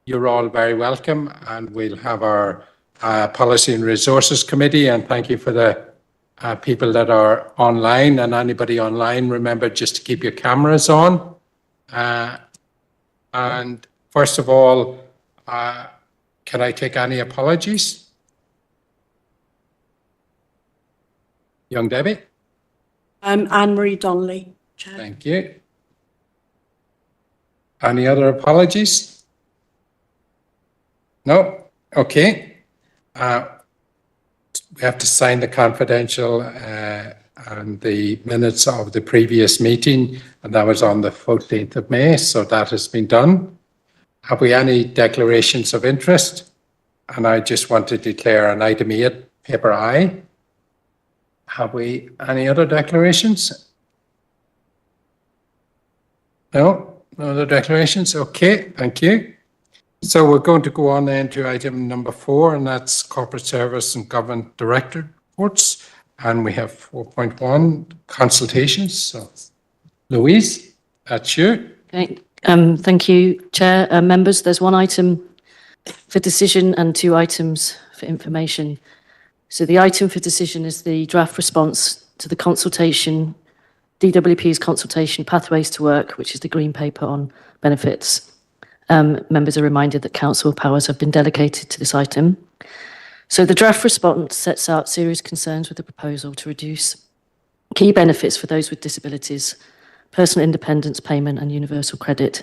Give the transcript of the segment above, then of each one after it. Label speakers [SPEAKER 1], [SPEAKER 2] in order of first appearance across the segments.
[SPEAKER 1] you're all very welcome, and we'll have our Policy and Resources Committee, and thank you for the people that are online, and anybody online, remember just to keep your cameras on. And first of all, can I take any apologies? Young Debbie?
[SPEAKER 2] Anne-Marie Donnelly, Chair.
[SPEAKER 1] Thank you. Any other apologies? No? Okay. We have to sign the confidential and the minutes of the previous meeting, and that was on the 14th of May, so that has been done. Have we any declarations of interest? And I just want to declare an item 8, paper I. Have we any other declarations? No? No other declarations? Okay, thank you. So we're going to go on then to item number 4, and that's Corporate Service and Government Director reports. And we have 4.1, consultations. So, Louise, that's you.
[SPEAKER 3] Okay. Thank you, Chair. Members, there's one item for decision and 2 items for information. So the item for decision is the draft response to the consultation, DWP's consultation Pathways to Work, which is the green paper on benefits. Members are reminded that council powers have been delegated to this item. So the draft response sets out serious concerns with the proposal to reduce key benefits for those with disabilities, personal independence payment and universal credit,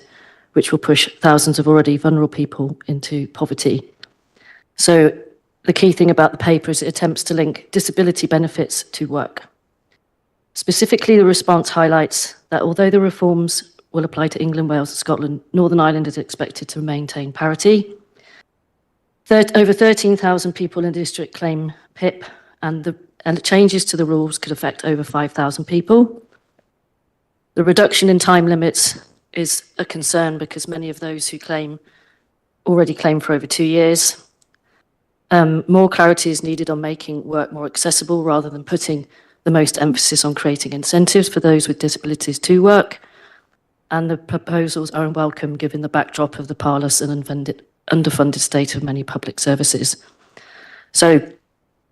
[SPEAKER 3] which will push thousands of already vulnerable people into poverty. So the key thing about the paper is it attempts to link disability benefits to work. Specifically, the response highlights that although the reforms will apply to England, Wales and Scotland, Northern Ireland is expected to maintain parity. Over 13,000 people in the district claim PIP, and the changes to the rules could affect over 5,000 people. The reduction in time limits is a concern because many of those who already claim for over 2 years. More clarity is needed on making work more accessible rather than putting the most emphasis on creating incentives for those with disabilities to work. And the proposals are unwelcome given the backdrop of the parlous and underfunded state of many public services. So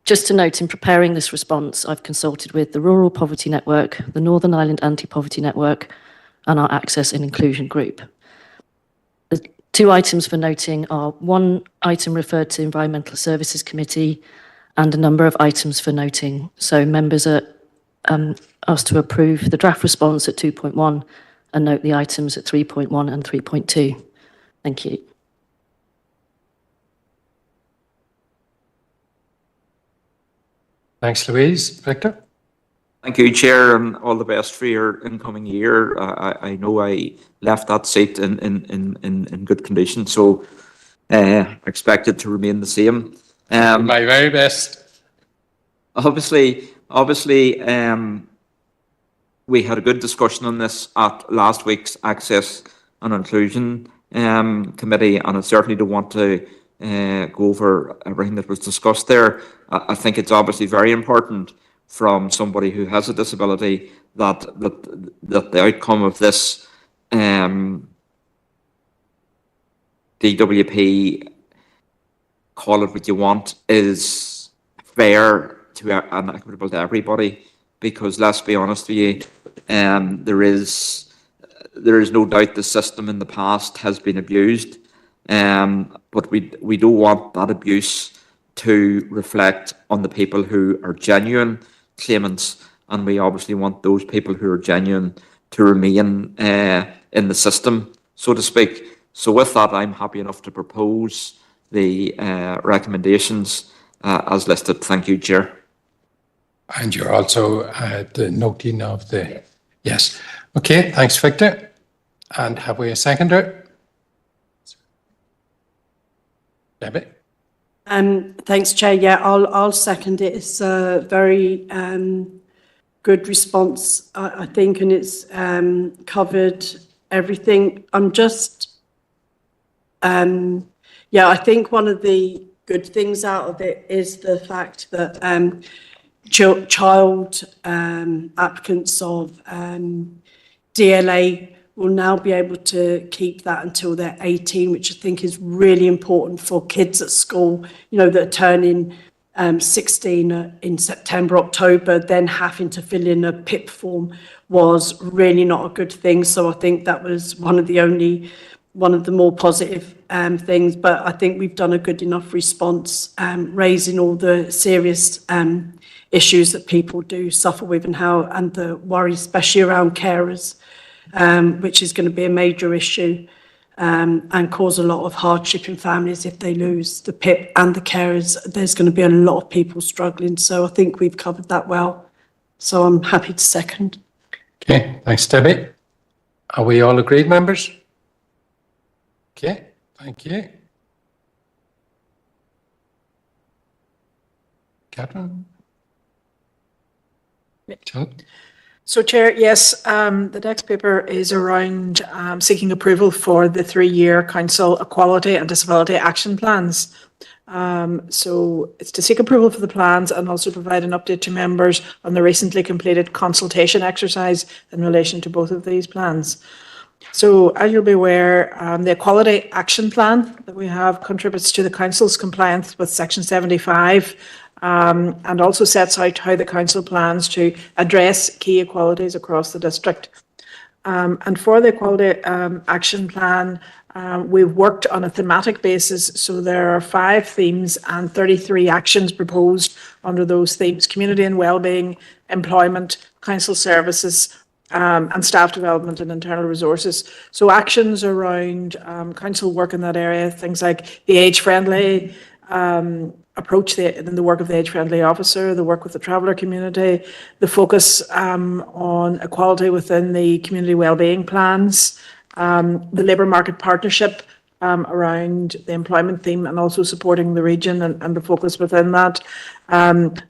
[SPEAKER 3] just to note, in preparing this response, I've consulted with the Rural Poverty Network, the Northern Ireland Anti-Poverty Network, and our Access and Inclusion Group. The 2 items for noting are 1 item referred to Environmental Services Committee and a number of items for noting. So members are asked to approve the draft response at 2.1 and note the items at 3.1 and 3.2. Thank you.
[SPEAKER 1] Thanks, Louise. Victor?
[SPEAKER 4] Thank you, Chair, and all the best for your incoming year. I know I left that seat in good condition, so I expect it to remain the same.
[SPEAKER 1] My very best.
[SPEAKER 4] Obviously, we had a good discussion on this at last week's Access and Inclusion Committee, and I certainly don't want to go over everything that was discussed there. I think it's obviously very important from somebody who has a disability that the outcome of this DWP, call it what you want, is fair to and equitable to everybody. Because let's be honest with you, there is no doubt the system in the past has been abused, but we don't want that abuse to reflect on the people who are genuine claimants, and we obviously want those people who are genuine to remain in the system, so to speak. So with that, I'm happy enough to propose the recommendations as listed. Thank you, Chair.
[SPEAKER 1] And you're also the noting of the, yes. Okay, thanks, Victor. And have we a seconder? Debbie?
[SPEAKER 2] Thanks, Chair. Yeah, I'll second it. It's a very good response, I think, and it's covered everything. I'm just, yeah, I think one of the good things out of it is the fact that child applicants of DLA will now be able to keep that until they're 18, which I think is really important for kids at school, you know, that are turning 16 in September, October, then having to fill in a PIP form was really not a good thing. So I think that was one of the more positive things, but I think we've done a good enough response, raising all the serious issues that people do suffer with and the worry, especially around carers, which is going to be a major issue and cause a lot of hardship in families if they lose the PIP and the carers. There's going to be a lot of people struggling, so I think we've covered that well. So I'm happy to second.
[SPEAKER 1] Okay, thanks, Debbie. Are we all agreed, members? Okay, thank you. Catherine? Jill?
[SPEAKER 5] So, Chair, yes, the next paper is around seeking approval for the 3-year Council Equality and Disability Action Plans. So it's to seek approval for the plans and also provide an update to members on the recently completed consultation exercise in relation to both of these plans. So as you'll be aware, the Equality Action Plan that we have contributes to the Council's compliance with Section 75 and also sets out how the Council plans to address key equalities across the district. And for the Equality Action Plan, we've worked on a thematic basis, so there are 5 themes and 33 actions proposed under those themes: community and wellbeing, employment, council services, and staff development and internal resources. So actions around council work in that area, things like the age-friendly approach, the work of the age-friendly officer, the work with the traveller community, the focus on equality within the community wellbeing plans, the labour market partnership around the employment theme and also supporting the region and the focus within that,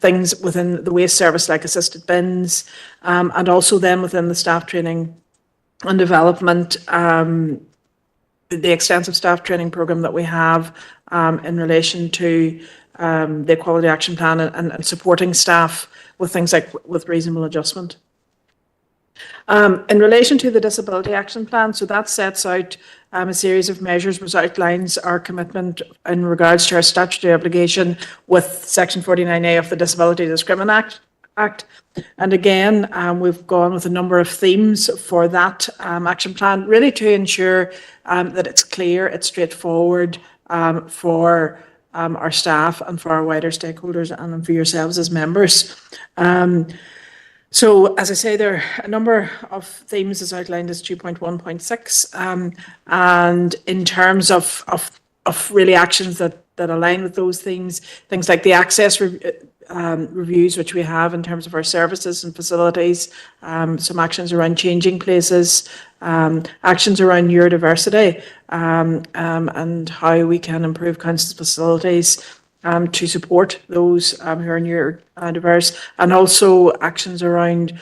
[SPEAKER 5] things within the waste service like assisted bins, and also then within the staff training and development, the extensive staff training programme that we have in relation to the Equality Action Plan and supporting staff with things like with reasonable adjustment. In relation to the Disability Action Plan, so that sets out a series of measures which outlines our commitment in regards to our statutory obligation with Section 49A of the Disability Discrimination Act. And again, we've gone with a number of themes for that action plan, really to ensure that it's clear, it's straightforward for our staff and for our wider stakeholders and for yourselves as members. So, as I say, there are a number of themes as outlined as 2.1.6, and in terms of really actions that align with those themes, things like the access reviews which we have in terms of our services and facilities, some actions around changing places, actions around neurodiversity, and how we can improve council's facilities to support those who are neurodiverse, and also actions around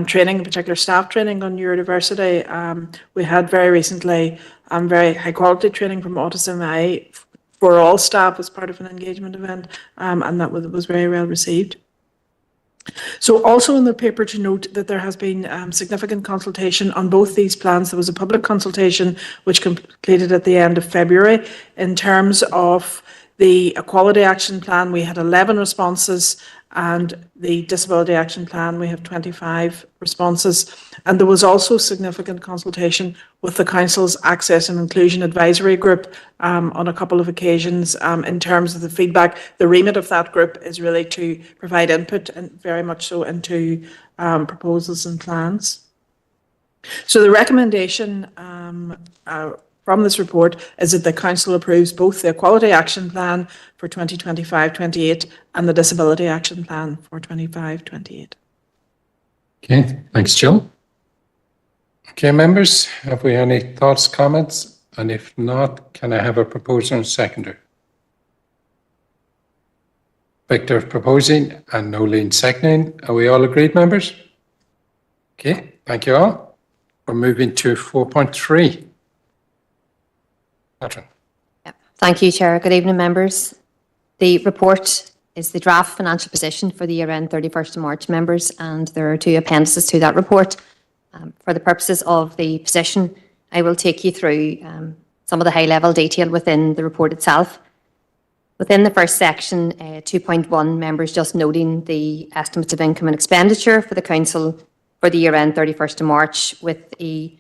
[SPEAKER 5] training, in particular staff training on neurodiversity. We had very recently very high quality training from Autism I for all staff as part of an engagement event, and that was very well received. So also in the paper to note that there has been significant consultation on both these plans. There was a public consultation which completed at the end of February. In terms of the Equality Action Plan, we had 11 responses, and the Disability Action Plan, we have 25 responses. And there was also significant consultation with the Council's Access and Inclusion Advisory Group on a couple of occasions in terms of the feedback. The remit of that group is really to provide input, and very much so, into proposals and plans. So the recommendation from this report is that the Council approves both the Equality Action Plan for 2025-28 and the Disability Action Plan for 25-28.
[SPEAKER 1] Okay, thanks, Jill. Okay, members, have we any thoughts, comments? And if not, can I have a proposer and seconder? Victor proposing and Nolene seconding. Are we all agreed, members? Okay, thank you all. We're moving to 4.3. Catherine.
[SPEAKER 6] Thank you, Chair. Good evening, members. The report is the draft financial position for the year end 31st of March, members, and there are 2 appendices to that report. For the purposes of the position, I will take you through some of the high-level detail within the report itself. Within the first section, 2.1, members just noting the estimates of income and expenditure for the council for the year end 31st of March, with the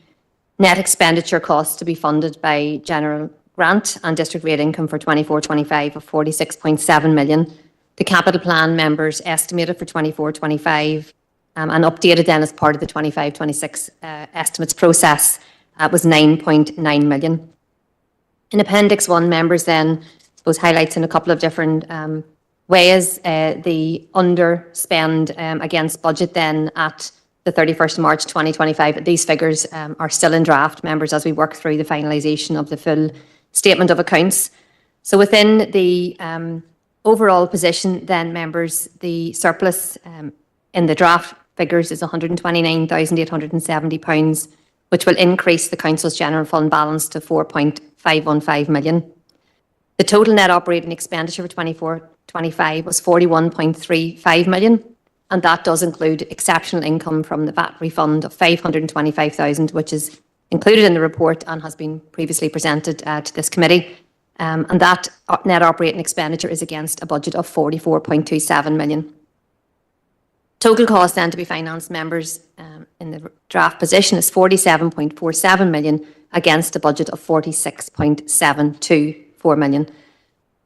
[SPEAKER 6] net expenditure costs to be funded by general grant and district rate income for 24-25 of 46.7 million. The capital plan members estimated for 24-25 and updated then as part of the 25-26 estimates process was 9.9 million. In Appendix 1, members then, I suppose, highlights in a couple of different ways the underspend against budget then at the 31st of March 2025. These figures are still in draft, members, as we work through the finalisation of the full statement of accounts. So within the overall position then, members, the surplus in the draft figures is £129,870, which will increase the council's general fund balance to 4.515 million. The total net operating expenditure for 24-25 was 41.35 million, and that does include exceptional income from the VAT refund of 525,000, which is included in the report and has been previously presented to this committee. And that net operating expenditure is against a budget of 44.27 million. Total cost then to be financed, members, in the draft position is 47.47 million against a budget of 46.724 million.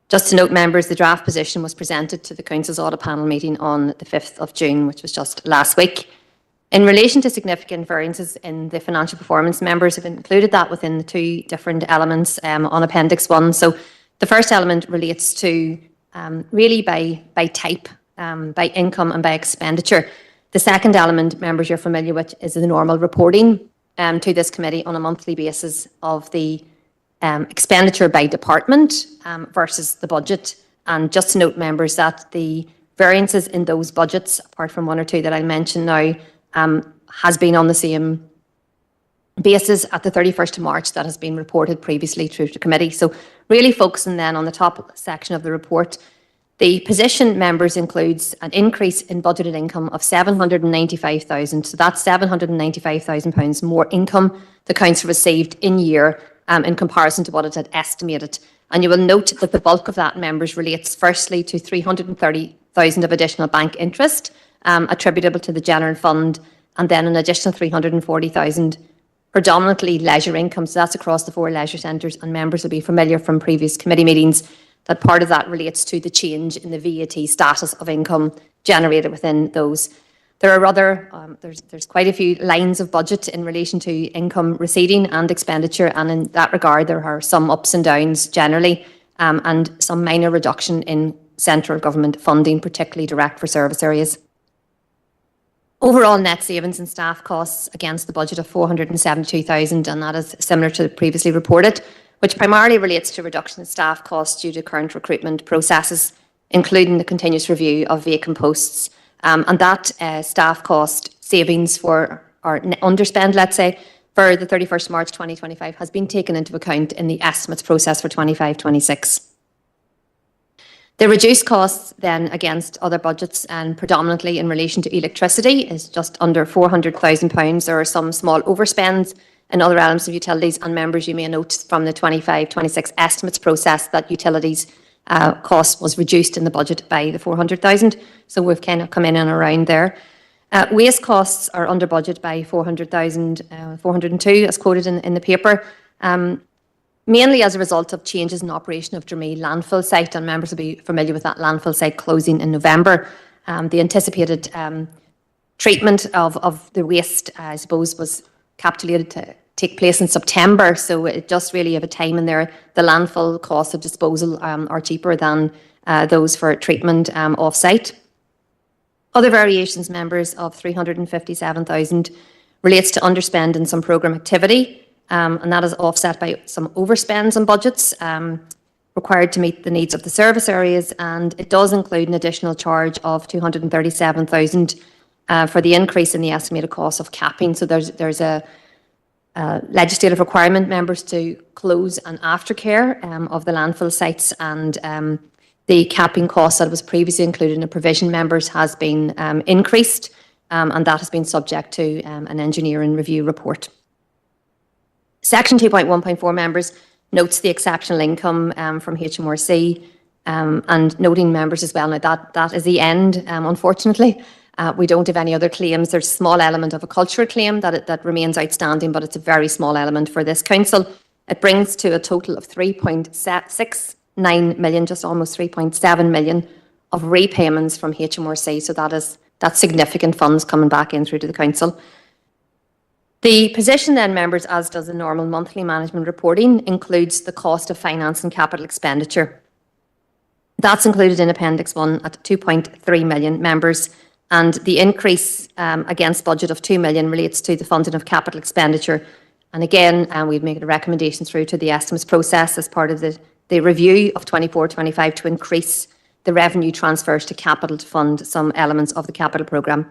[SPEAKER 6] Just to note, members, the draft position was presented to the Council's audit panel meeting on the 5th of June, which was just last week. In relation to significant variances in the financial performance, members have included that within the two different elements on Appendix 1. So the first element relates to really by type, by income and by expenditure. The second element, members, you're familiar with, is the normal reporting to this committee on a monthly basis of the expenditure by department versus the budget. And just to note, members, that the variances in those budgets, apart from one or two that I mentioned now, has been on the same basis at the 31st of March that has been reported previously through the committee. So really focusing then on the top section of the report, the position, members, includes an increase in budgeted income of 795,000. So that's £795,000 more income the council received in year in comparison to what it had estimated. And you will note that the bulk of that, members, relates firstly to 330,000 of additional bank interest attributable to the general fund, and then an additional 340,000 predominantly leisure income. So that's across the 4 leisure centres, and members will be familiar from previous committee meetings that part of that relates to the change in the VAT status of income generated within those. There are other, there's quite a few lines of budget in relation to income receiving and expenditure, and in that regard there are some ups and downs generally, and some minor reduction in central government funding, particularly direct for service areas. Overall net savings in staff costs against the budget of 472,000, and that is similar to previously reported, which primarily relates to reduction in staff costs due to current recruitment processes, including the continuous review of vacant posts. And that staff cost savings for, or underspend, let's say, for the 31st March 2025 has been taken into account in the estimates process for 25-26. The reduced costs then against other budgets, and predominantly in relation to electricity, is just under £400,000. There are some small overspends in other elements of utilities, and members, you may note from the 25-26 estimates process that utilities cost was reduced in the budget by the 400,000. So we've kind of come in and around there. Waste costs are under budget by 400,000, 402 as quoted in the paper. Mainly as a result of changes in operation of Dramee landfill site, and members will be familiar with that landfill site closing in November. The anticipated treatment of the waste, I suppose, was capitulated to take place in September, so it just really have a time in there. The landfill costs of disposal are cheaper than those for treatment off-site. Other variations, members, of 357,000 relates to underspend in some programme activity. And that is offset by some overspends on budgets required to meet the needs of the service areas, and it does include an additional charge of 237,000 for the increase in the estimated cost of capping. So there's a legislative requirement, members, to close an aftercare of the landfill sites, and the capping cost that was previously included in a provision, members, has been increased and that has been subject to an engineering review report. Section 2.1.4 members notes the exceptional income from HMRC, and noting members as well, now that is the end, unfortunately. We don't have any other claims. There's a small element of a cultural claim that remains outstanding, but it's a very small element for this council. It brings to a total of 3.69 million, just almost 3.7 million of repayments from HMRC. So that's significant funds coming back in through to the council. The position then, members, as does the normal monthly management reporting, includes the cost of finance and capital expenditure. That's included in Appendix 1 at 2.3 million, members, and the increase against budget of 2 million relates to the funding of capital expenditure. And again, we've made a recommendation through to the estimates process as part of the review of 24-25 to increase the revenue transfers to capital to fund some elements of the capital programme.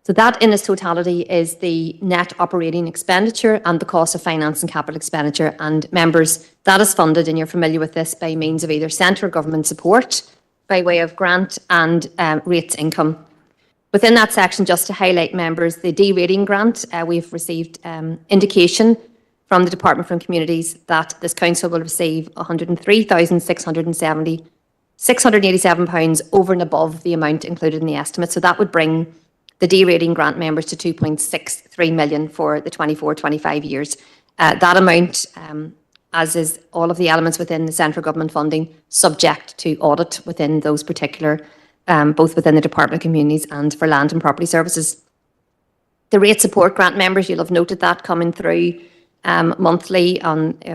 [SPEAKER 6] So that in its totality is the net operating expenditure and the cost of finance and capital expenditure. And members, that is funded, and you're familiar with this, by means of either central government support by way of grant and rates income. Within that section, just to highlight, members, the D-rating grant, we've received indication from the Department for Communities that this council will receive £103,687 over and above the amount included in the estimate. So that would bring the D-rating grant members to 2.63 million for the 24-25 years. That amount, as is all of the elements within the central government funding, subject to audit within those particular, both within the Department of Communities and for Land and Property Services. The rate support grant members, you'll have noted that coming through monthly.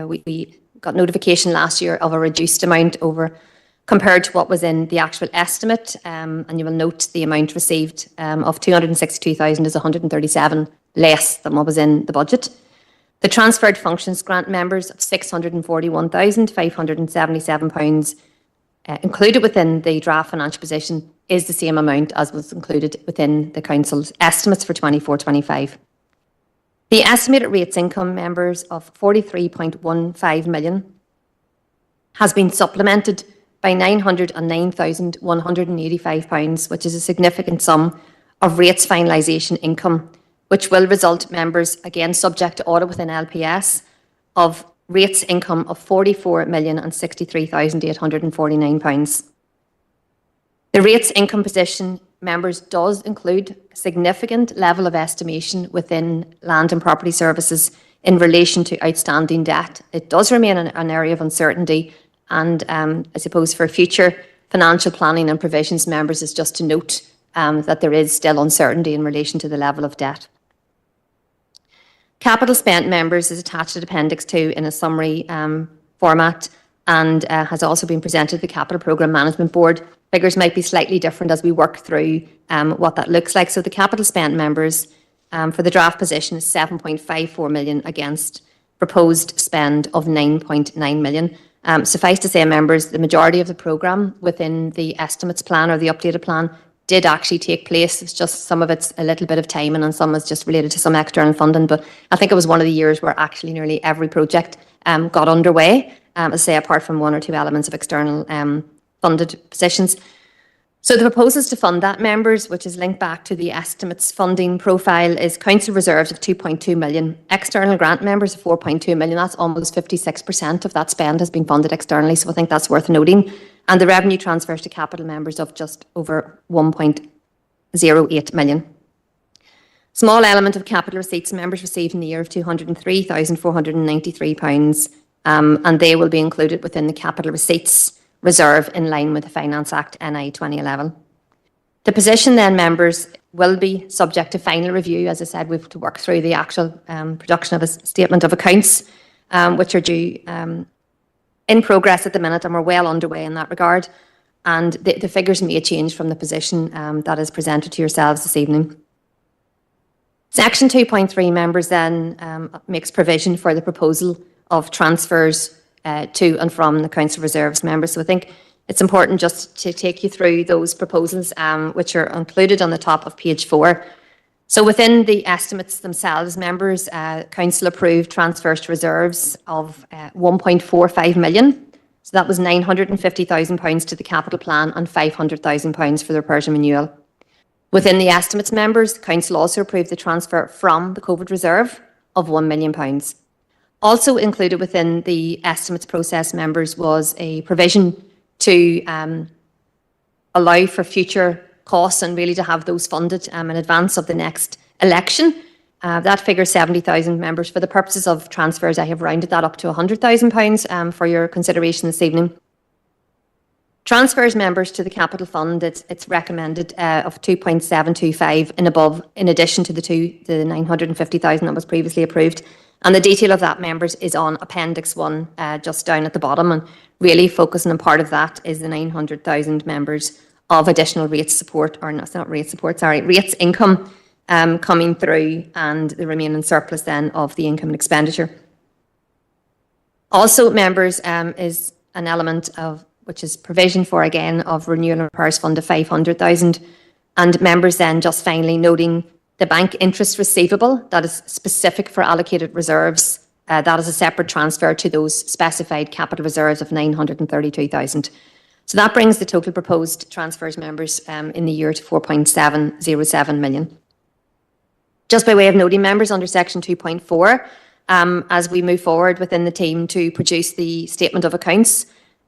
[SPEAKER 6] We got notification last year of a reduced amount over compared to what was in the actual estimate, and you will note the amount received of 262,000 is 137 less than what was in the budget. The transferred functions grant members of £641,577 included within the draft financial position is the same amount as was included within the council's estimates for 24-25. The estimated rates income, members, of 43.15 million has been supplemented by £909,185, which is a significant sum of rates finalisation income, which will result, members, again subject to audit within LPS, of rates income of £44,063,849. The rates income position, members, does include a significant level of estimation within Land and Property Services in relation to outstanding debt. It does remain an area of uncertainty, and I suppose for future financial planning and provisions, members, is just to note that there is still uncertainty in relation to the level of debt. Capital spent, members, is attached to Appendix 2 in a summary format and has also been presented to the Capital Programme Management Board. Figures might be slightly different as we work through what that looks like. So the capital spent, members, for the draft position is 7.54 million against proposed spend of 9.9 million. Suffice to say, members, the majority of the programme within the estimates plan or the updated plan did actually take place. It's just some of it's a little bit of timing and some is just related to some external funding. But I think it was one of the years where actually nearly every project got underway, as I say, apart from one or two elements of external funded positions. So the proposals to fund that, members, which is linked back to the estimates funding profile, is council reserves of 2.2 million, external grant members of 4.2 million. That's almost 56% of that spend has been funded externally. So I think that's worth noting. And the revenue transfers to capital members of just over 1.08 million. Small element of capital receipts members received in the year of £203,493, and they will be included within the capital receipts reserve in line with the Finance Act NI 2011. The position then, members, will be subject to final review. As I said, we have to work through the actual production of a statement of accounts, which are due in progress at the minute, and we're well underway in that regard. And the figures may change from the position that is presented to yourselves this evening. Section 2.3, members, then makes provision for the proposal of transfers to and from the council reserves, members. So I think it's important just to take you through those proposals, which are included on the top of page 4. So within the estimates themselves, members, council approved transfers to reserves of 1.45 million. So that was £950,000 to the capital plan and £500,000 for the Persian renewal. Within the estimates, members, the Council also approved the transfer from the COVID reserve of £1 million. Also included within the estimates process, members, was a provision to allow for future costs and really to have those funded in advance of the next election. That figure, 70,000, members. For the purposes of transfers, I have rounded that up to £100,000 for your consideration this evening. Transfers, members, to the Capital Fund, it's recommended of 2.725 and above, in addition to the 950,000 that was previously approved. And the detail of that, members, is on Appendix 1, just down at the bottom. And really focusing on part of that is the 900,000, members, of additional rates support, or no, it's not rate support, sorry, rates income coming through, and the remaining surplus then of the income and expenditure. Also, members, is an element of which is provision for, again, of renewal and repairs fund of 500,000. And members then just finally noting the bank interest receivable that is specific for allocated reserves. That is a separate transfer to those specified capital reserves of 932,000. So that brings the total proposed transfers, members, in the year to 4.707 million. Just by way of noting, members, under section 2.4, as we move forward within the team to produce the statement of accounts,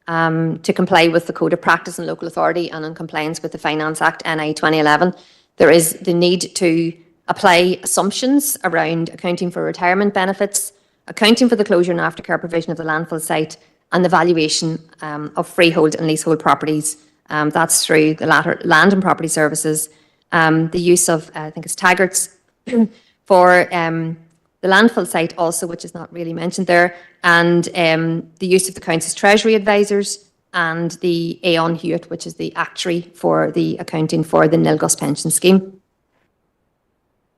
[SPEAKER 6] to comply with the Code of Practice and Local Authority and in compliance with the Finance Act NI 2011, there is the need to apply assumptions around accounting for retirement benefits, accounting for the closure and aftercare provision of the landfill site, and the valuation of freehold and leasehold properties. That's through the latter Land and Property Services, the use of, I think it's Taggart's, for the landfill site also, which is not really mentioned there, and the use of the Council's Treasury advisors, and the Aon Hewitt, which is the actuary for the accounting for the Nilgus pension scheme.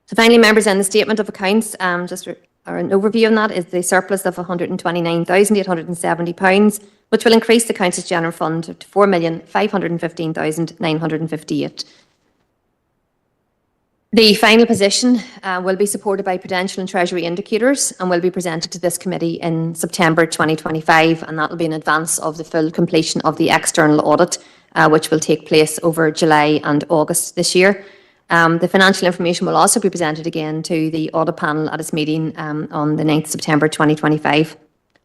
[SPEAKER 6] So finally, members, in the statement of accounts, just an overview on that is the surplus of £129,870, which will increase the Council's general fund to £4,515,958. The final position will be supported by Prudential and Treasury indicators and will be presented to this committee in September 2025, and that will be in advance of the full completion of the external audit, which will take place over July and August this year. The financial information will also be presented again to the audit panel at its meeting on the 9th September 2025.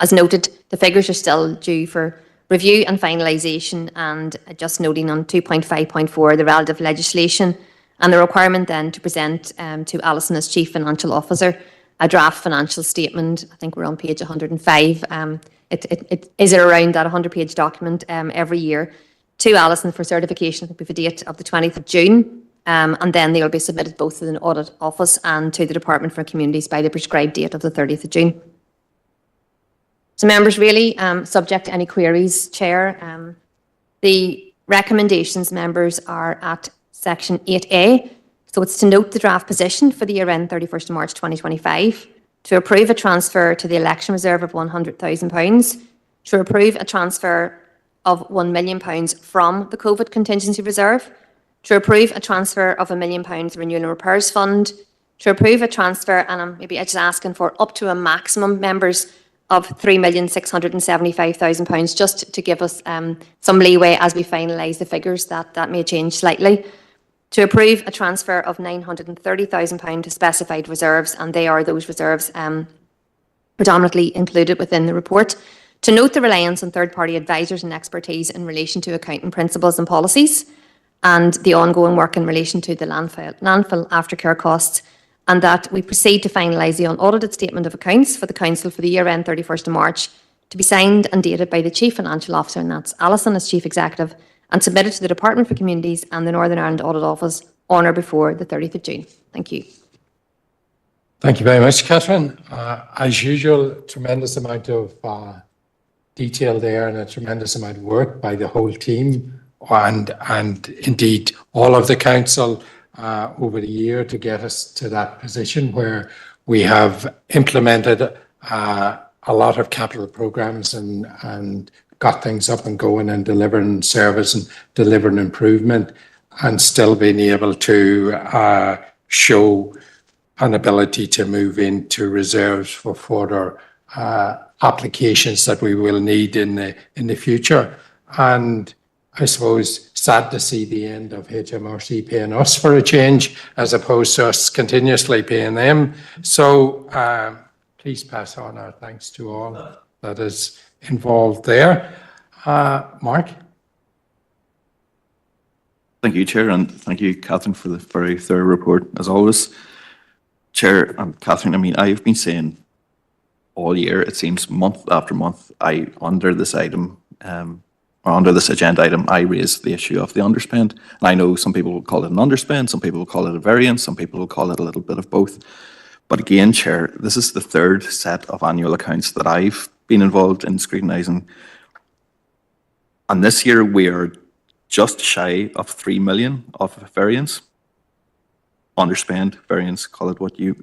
[SPEAKER 6] As noted, the figures are still due for review and finalisation, and just noting on 2.5.4, the relative legislation, and the requirement then to present to Alison as Chief Financial Officer a draft financial statement. I think we're on page 105. It is around that 100-page document every year to Alison for certification, I think with a date of the 20th of June. And then they will be submitted both to the Audit Office and to the Department for Communities by the prescribed date of the 30th of June. So members, really, subject to any queries, Chair, the recommendations, members, are at Section 8A. So it's to note the draft position for the year end 31st of March 2025, to approve a transfer to the election reserve of £100,000, to approve a transfer of £1 million from the COVID contingency reserve, to approve a transfer of £1 million renewal and repairs fund, to approve a transfer, and I'm maybe just asking for up to a maximum, members, of £3,675,000, just to give us some leeway as we finalise the figures. That may change slightly. To approve a transfer of £930,000 to specified reserves, and they are those reserves predominantly included within the report. To note the reliance on third-party advisors and expertise in relation to accounting principles and policies, and the ongoing work in relation to the landfill aftercare costs, and that we proceed to finalise the unaudited statement of accounts for the Council for the year end 31st of March, to be signed and dated by the Chief Financial Officer, and that's Alison as Chief Executive, and submitted to the Department for Communities and the Northern Ireland Audit Office on or before the 30th of June. Thank you.
[SPEAKER 1] Thank you very much, Catherine. As usual, tremendous amount of detail there and a tremendous amount of work by the whole team and indeed all of the council over the year to get us to that position where we have implemented a lot of capital programs and got things up and going and delivering service and delivering improvement, and still being able to show an ability to move into reserves for further applications that we will need in the future. And I suppose sad to see the end of HMRC paying us for a change as opposed to us continuously paying them. So please pass on our thanks to all that is involved there. Mark?
[SPEAKER 7] Thank you, Chair, and thank you, Catherine, for the very thorough report, as always. Chair and Catherine, I mean, I've been saying all year, it seems month after month, under this item, or under this agenda item, I raise the issue of the underspend. And I know some people will call it an underspend, some people will call it a variance, some people will call it a little bit of both. But again, Chair, this is the third set of annual accounts that I've been involved in scrutinising. And this year we are just shy of 3 million of variance. Underspend, variance, call it what you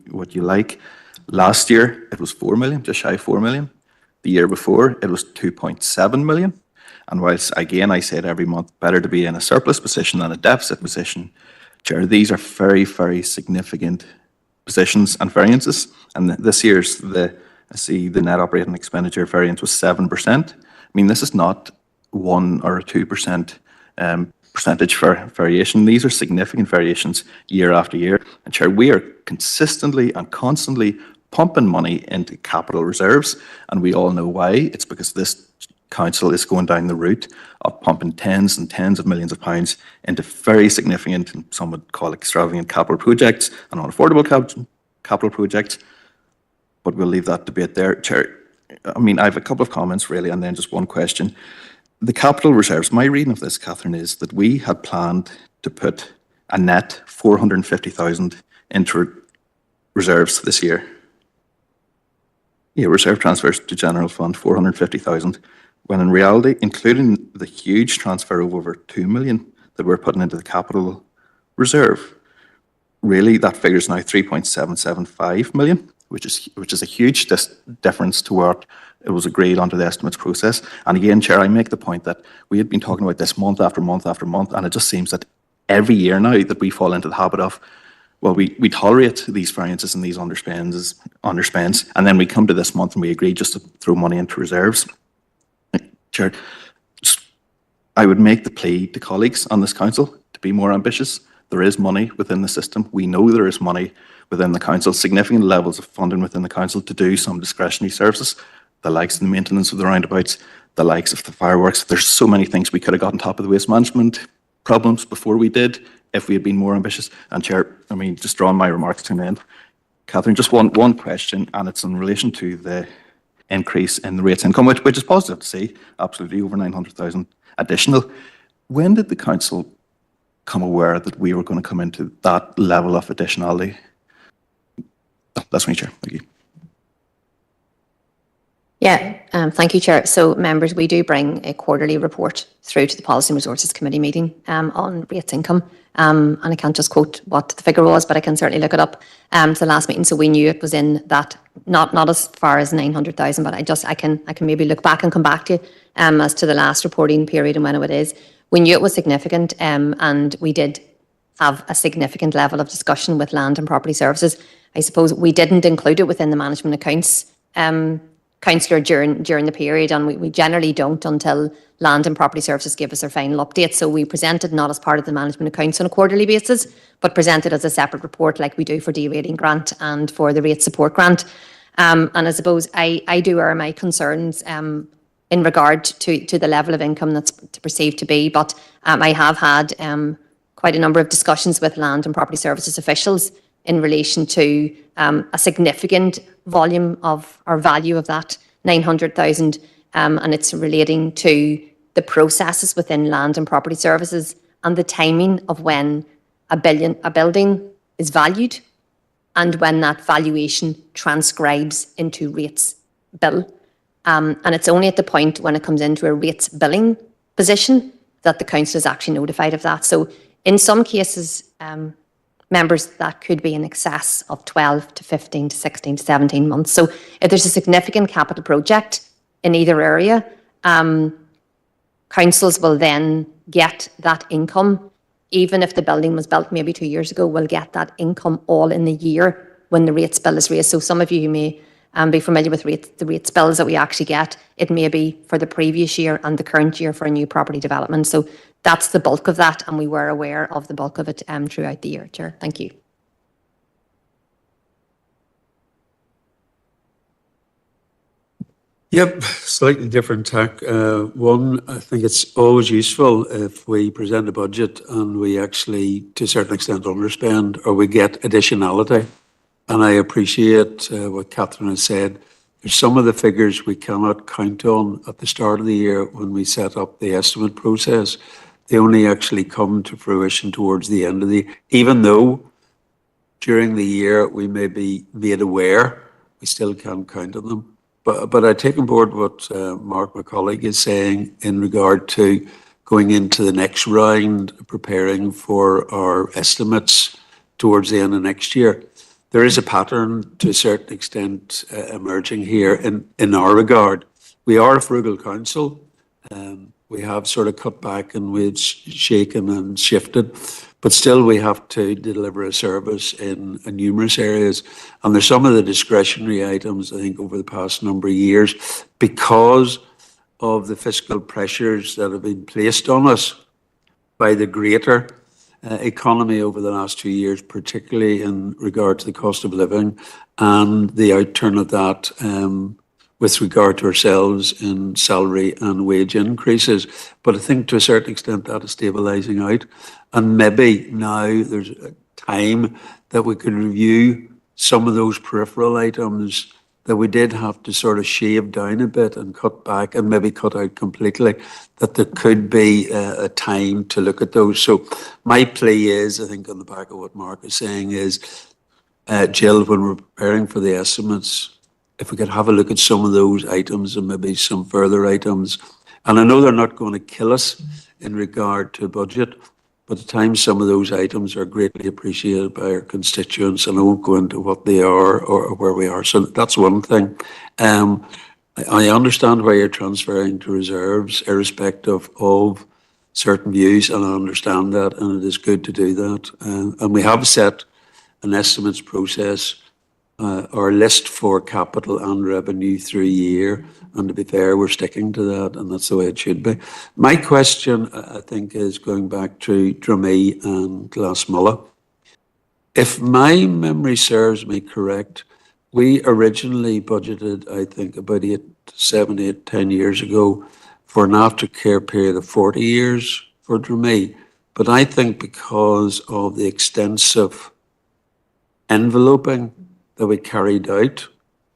[SPEAKER 7] like. Last year it was 4 million, just shy of 4 million. The year before it was 2.7 million. And whilst again I said every month better to be in a surplus position than a deficit position, Chair, these are very, very significant positions and variances. And this year's I see the net operating expenditure variance was 7%. I mean, this is not 1 or 2% percentage variation. These are significant variations year after year. And Chair, we are consistently and constantly pumping money into capital reserves, and we all know why. It's because this council is going down the route of pumping tens and tens of millions of pounds into very significant, and some would call extravagant capital projects and unaffordable capital projects. But we'll leave that debate there. Chair, I mean, I have a couple of comments really, and then just one question. The capital reserves, my reading of this, Catherine, is that we had planned to put a net 450,000 into reserves this year. Yeah, reserve transfers to general fund, 450,000, when in reality, including the huge transfer of over 2 million that we're putting into the capital reserve, really that figure is now 3.775 million, which is a huge difference to what it was agreed under the estimates process. And again, Chair, I make the point that we had been talking about this month after month after month, and it just seems that every year now that we fall into the habit of, well, we tolerate these variances and these underspends, and then we come to this month and we agree just to throw money into reserves. Chair, I would make the plea to colleagues on this council to be more ambitious. There is money within the system. We know there is money within the council, significant levels of funding within the council to do some discretionary services, the likes of the maintenance of the roundabouts, the likes of the fireworks. There's so many things we could have got on top of the waste management problems before we did, if we had been more ambitious. And Chair, I mean, just drawing my remarks to an end, Catherine, just one question, and it's in relation to the increase in the rates income, which is positive to see, absolutely over 900,000 additional. When did the council come aware that we were going to come into that level of additionality? That's me, Chair. Thank you.
[SPEAKER 6] Yeah, thank you, Chair. So, members, we do bring a quarterly report through to the Policy and Resources Committee meeting on rates income. And I can't just quote what the figure was, but I can certainly look it up to the last meeting. So we knew it was in that, not as far as 900,000, but I can maybe look back and come back to you as to the last reporting period and when it is. We knew it was significant, and we did have a significant level of discussion with Land and Property Services. I suppose we didn't include it within the management accounts, councillor, during the period, and we generally don't until Land and Property Services give us their final update. So we presented not as part of the management accounts on a quarterly basis, but presented as a separate report like we do for de-rating grant and for the rate support grant. And I suppose I do air my concerns in regard to the level of income that's perceived to be, but I have had quite a number of discussions with Land and Property Services officials in relation to a significant volume of or value of that 900,000, and it's relating to the processes within Land and Property Services and the timing of when a building is valued and when that valuation transcribes into rates bill. And it's only at the point when it comes into a rates billing position that the council is actually notified of that. So in some cases, members, that could be in excess of 12 to 15 to 16 to 17 months. So if there's a significant capital project in either area, councils will then get that income, even if the building was built maybe 2 years ago, will get that income all in the year when the rates bill is raised. So some of you may be familiar with the rates bills that we actually get. It may be for the previous year and the current year for a new property development. So that's the bulk of that, and we were aware of the bulk of it throughout the year, Chair. Thank you.
[SPEAKER 8] Yep, slightly different tack. One, I think it's always useful if we present a budget and we actually, to a certain extent, underspend or we get additionality. And I appreciate what Catherine has said. There's some of the figures we cannot count on at the start of the year when we set up the estimate process. They only actually come to fruition towards the end of the year. Even though during the year we may be made aware, we still can't count on them. But I take on board what Mark, my colleague, is saying in regard to going into the next round, preparing for our estimates towards the end of next year. There is a pattern to a certain extent emerging here in our regard. We are a frugal council. We have sort of cut back and we've shaken and shifted, but still we have to deliver a service in numerous areas. And there's some of the discretionary items, I think, over the past number of years, because of the fiscal pressures that have been placed on us by the greater economy over the last 2 years, particularly in regard to the cost of living and the outturn of that with regard to ourselves in salary and wage increases. But I think to a certain extent that is stabilising out. And maybe now there's a time that we could review some of those peripheral items that we did have to sort of shave down a bit and cut back and maybe cut out completely, that there could be a time to look at those. So my plea is, I think on the back of what Mark is saying is, Jill, when we're preparing for the estimates, if we could have a look at some of those items and maybe some further items. And I know they're not going to kill us in regard to budget, but at times some of those items are greatly appreciated by our constituents, and I won't go into what they are or where we are. So that's one thing. I understand why you're transferring to reserves, irrespective of certain views, and I understand that, and it is good to do that. And we have set an estimates process, our list for capital and revenue through a year, and to be fair, we're sticking to that, and that's the way it should be. My question, I think, is going back to Dromee and Glassmulla. If my memory serves me correct, we originally budgeted, I think, about 7, 8, 10 years ago for an aftercare period of 40 years for Dromee. But I think because of the extensive enveloping that we carried out,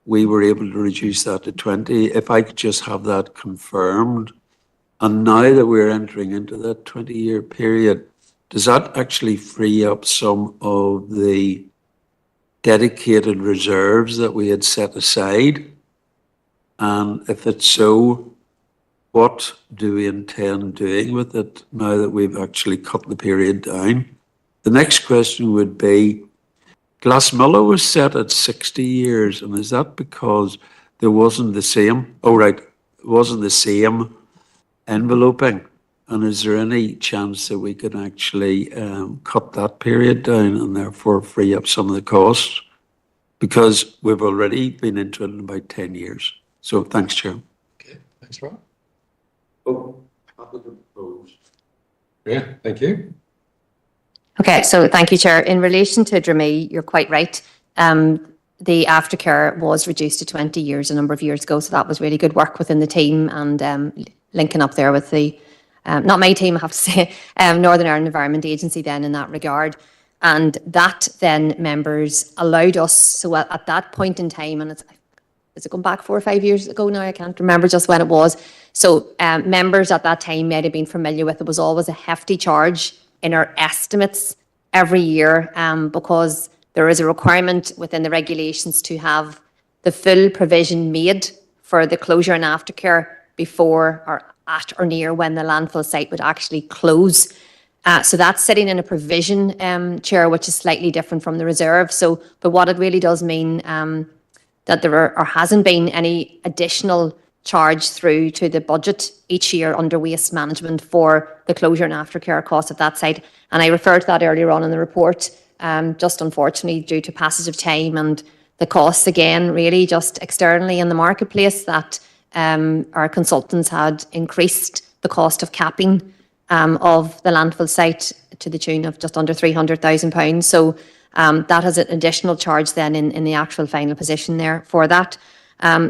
[SPEAKER 8] we were able to reduce that to 20. If I could just have that confirmed, and now that we're entering into that 20-year period, does that actually free up some of the dedicated reserves that we had set aside? And if it's so, what do we intend doing with it now that we've actually cut the period down? The next question would be, Glassmulla was set at 60 years, and is that because there wasn't the same, wasn't the same enveloping? And is there any chance that we could actually cut that period down and therefore free up some of the costs? Because we've already been into it in about 10 years. So thanks, Chair.
[SPEAKER 1] Okay, thanks, Rob. Oh, yeah, thank you.
[SPEAKER 6] Okay, so thank you, Chair. In relation to Dromee, you're quite right. The aftercare was reduced to 20 years a number of years ago, so that was really good work within the team and linking up there with the, not my team, I have to say, Northern Ireland Environment Agency then in that regard. And that then, members, allowed us, so at that point in time, and is it going back 4 or 5 years ago now? I can't remember just when it was. So members at that time might have been familiar with, it was always a hefty charge in our estimates every year, because there is a requirement within the regulations to have the full provision made for the closure and aftercare before or at or near when the landfill site would actually close. So that's sitting in a provision, Chair, which is slightly different from the reserve. So, but what it really does mean that there are, or hasn't been any additional charge through to the budget each year under waste management for the closure and aftercare costs at that site. And I referred to that earlier on in the report, just unfortunately due to passage of time and the costs again, really just externally in the marketplace, that our consultants had increased the cost of capping of the landfill site to the tune of just under £300,000. So that has an additional charge then in the actual final position there for that.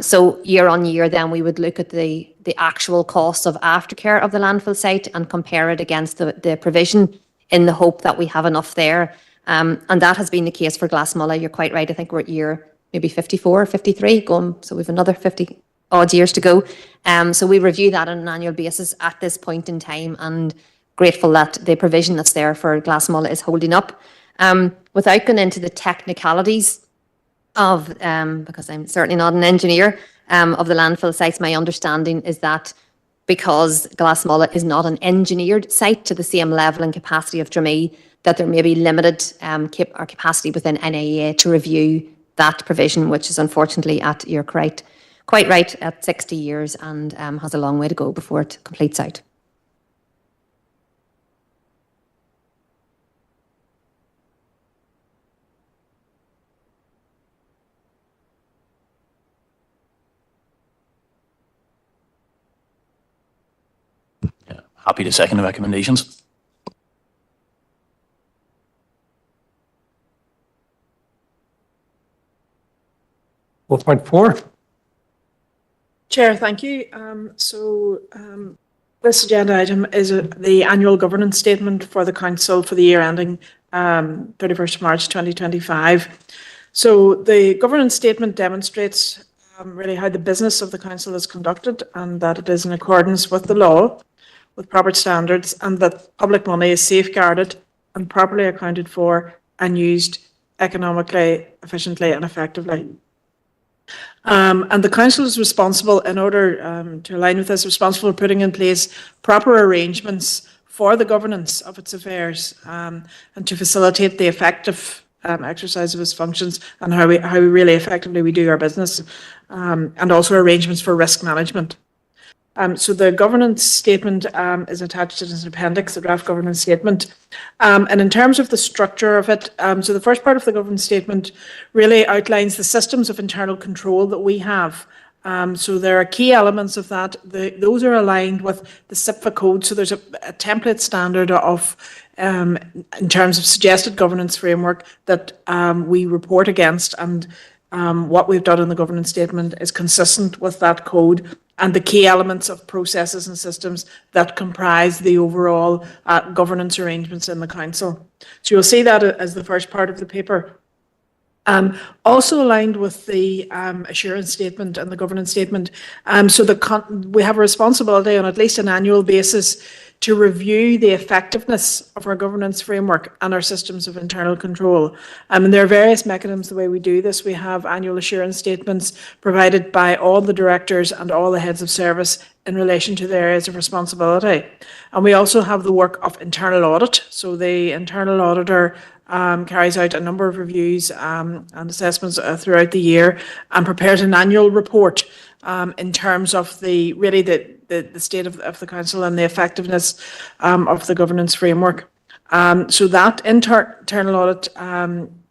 [SPEAKER 6] So year on year, then we would look at the actual cost of aftercare of the landfill site and compare it against the provision, in the hope that we have enough there. And that has been the case for Glassmullah. You're quite right. I think we're at year maybe 54, 53 going. So we've another 50 odd years to go. So we review that on an annual basis at this point in time, and grateful that the provision that's there for Glassmullah is holding up. Without going into the technicalities of, because I'm certainly not an engineer, of the landfill sites, my understanding is that because Glassmullah is not an engineered site to the same level and capacity of Dramee, that there may be limited capacity within NAEA to review that provision, which is unfortunately you're quite right, at 60 years and has a long way to go before it completes out.
[SPEAKER 9] Happy to second the recommendations.
[SPEAKER 5] Chair, thank you. This agenda item is the annual governance statement for the council for the year ending 31st of March 2025. So the governance statement demonstrates really how the business of the council is conducted, and that it is in accordance with the law, with proper standards, and that public money is safeguarded and properly accounted for and used economically, efficiently and effectively. And the council is responsible, in order to align with this, responsible for putting in place proper arrangements for the governance of its affairs, and to facilitate the effective exercise of its functions, and how we really effectively we do our business, and also arrangements for risk management. So the governance statement is attached as an appendix, the draft governance statement. And in terms of the structure of it, so the first part of the governance statement really outlines the systems of internal control that we have. So there are key elements of that. Those are aligned with the SIPFA code. So there's a template standard of, in terms of suggested governance framework that we report against, and what we've done in the governance statement is consistent with that code and the key elements of processes and systems that comprise the overall governance arrangements in the council. So you'll see that as the first part of the paper. Also aligned with the assurance statement and the governance statement, so we have a responsibility on at least an annual basis to review the effectiveness of our governance framework and our systems of internal control. And there are various mechanisms the way we do this. We have annual assurance statements provided by all the directors and all the heads of service in relation to their areas of responsibility. And we also have the work of internal audit. So the internal auditor carries out a number of reviews and assessments throughout the year, and prepares an annual report in terms of the state of the council and the effectiveness of the governance framework. So that internal audit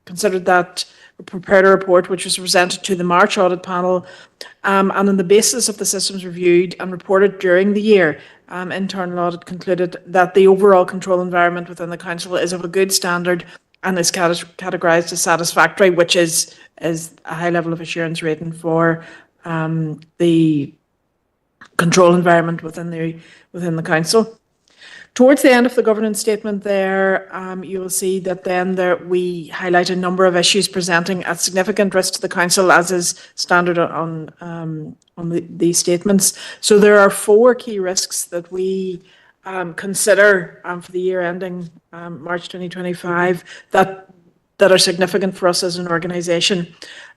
[SPEAKER 5] considered that, prepared a report which was presented to the March audit panel, and on the basis of the systems reviewed and reported during the year, internal audit concluded that the overall control environment within the council is of a good standard and is categorised as satisfactory, which is a high level of assurance rating for the control environment within the council. Towards the end of the governance statement there, you will see that then we highlight a number of issues presenting a significant risk to the council, as is standard on these statements. So there are 4 key risks that we consider for the year ending March 2025 that are significant for us as an organisation.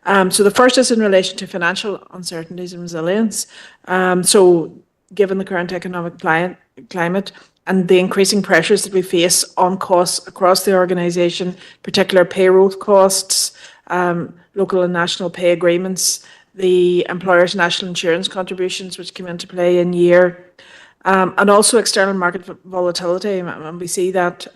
[SPEAKER 5] So the first is in relation to financial uncertainties and resilience. So given the current economic climate and the increasing pressures that we face on costs across the organisation, particular payroll costs, local and national pay agreements, the employers' national insurance contributions which came into play in year, and also external market volatility. And we see that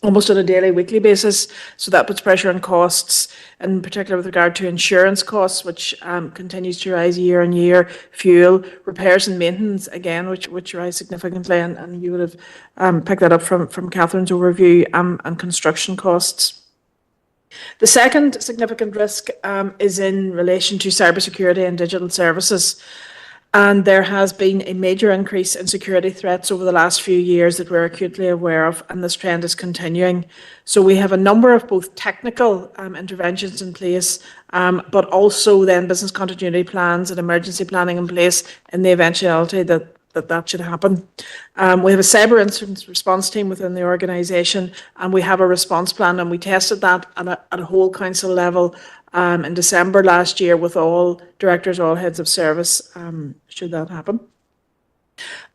[SPEAKER 5] almost on a daily, weekly basis. So that puts pressure on costs, in particular with regard to insurance costs, which continues to rise year on year, fuel, repairs and maintenance, again, which rise significantly, and you would have picked that up from Catherine's overview, and construction costs. The second significant risk is in relation to cybersecurity and digital services. And there has been a major increase in security threats over the last few years that we're acutely aware of, and this trend is continuing. So we have a number of both technical interventions in place, but also then business continuity plans and emergency planning in place in the eventuality that should happen. We have a cyber incident response team within the organisation, and we have a response plan, and we tested that at a whole council level in December last year with all directors, all heads of service, should that happen.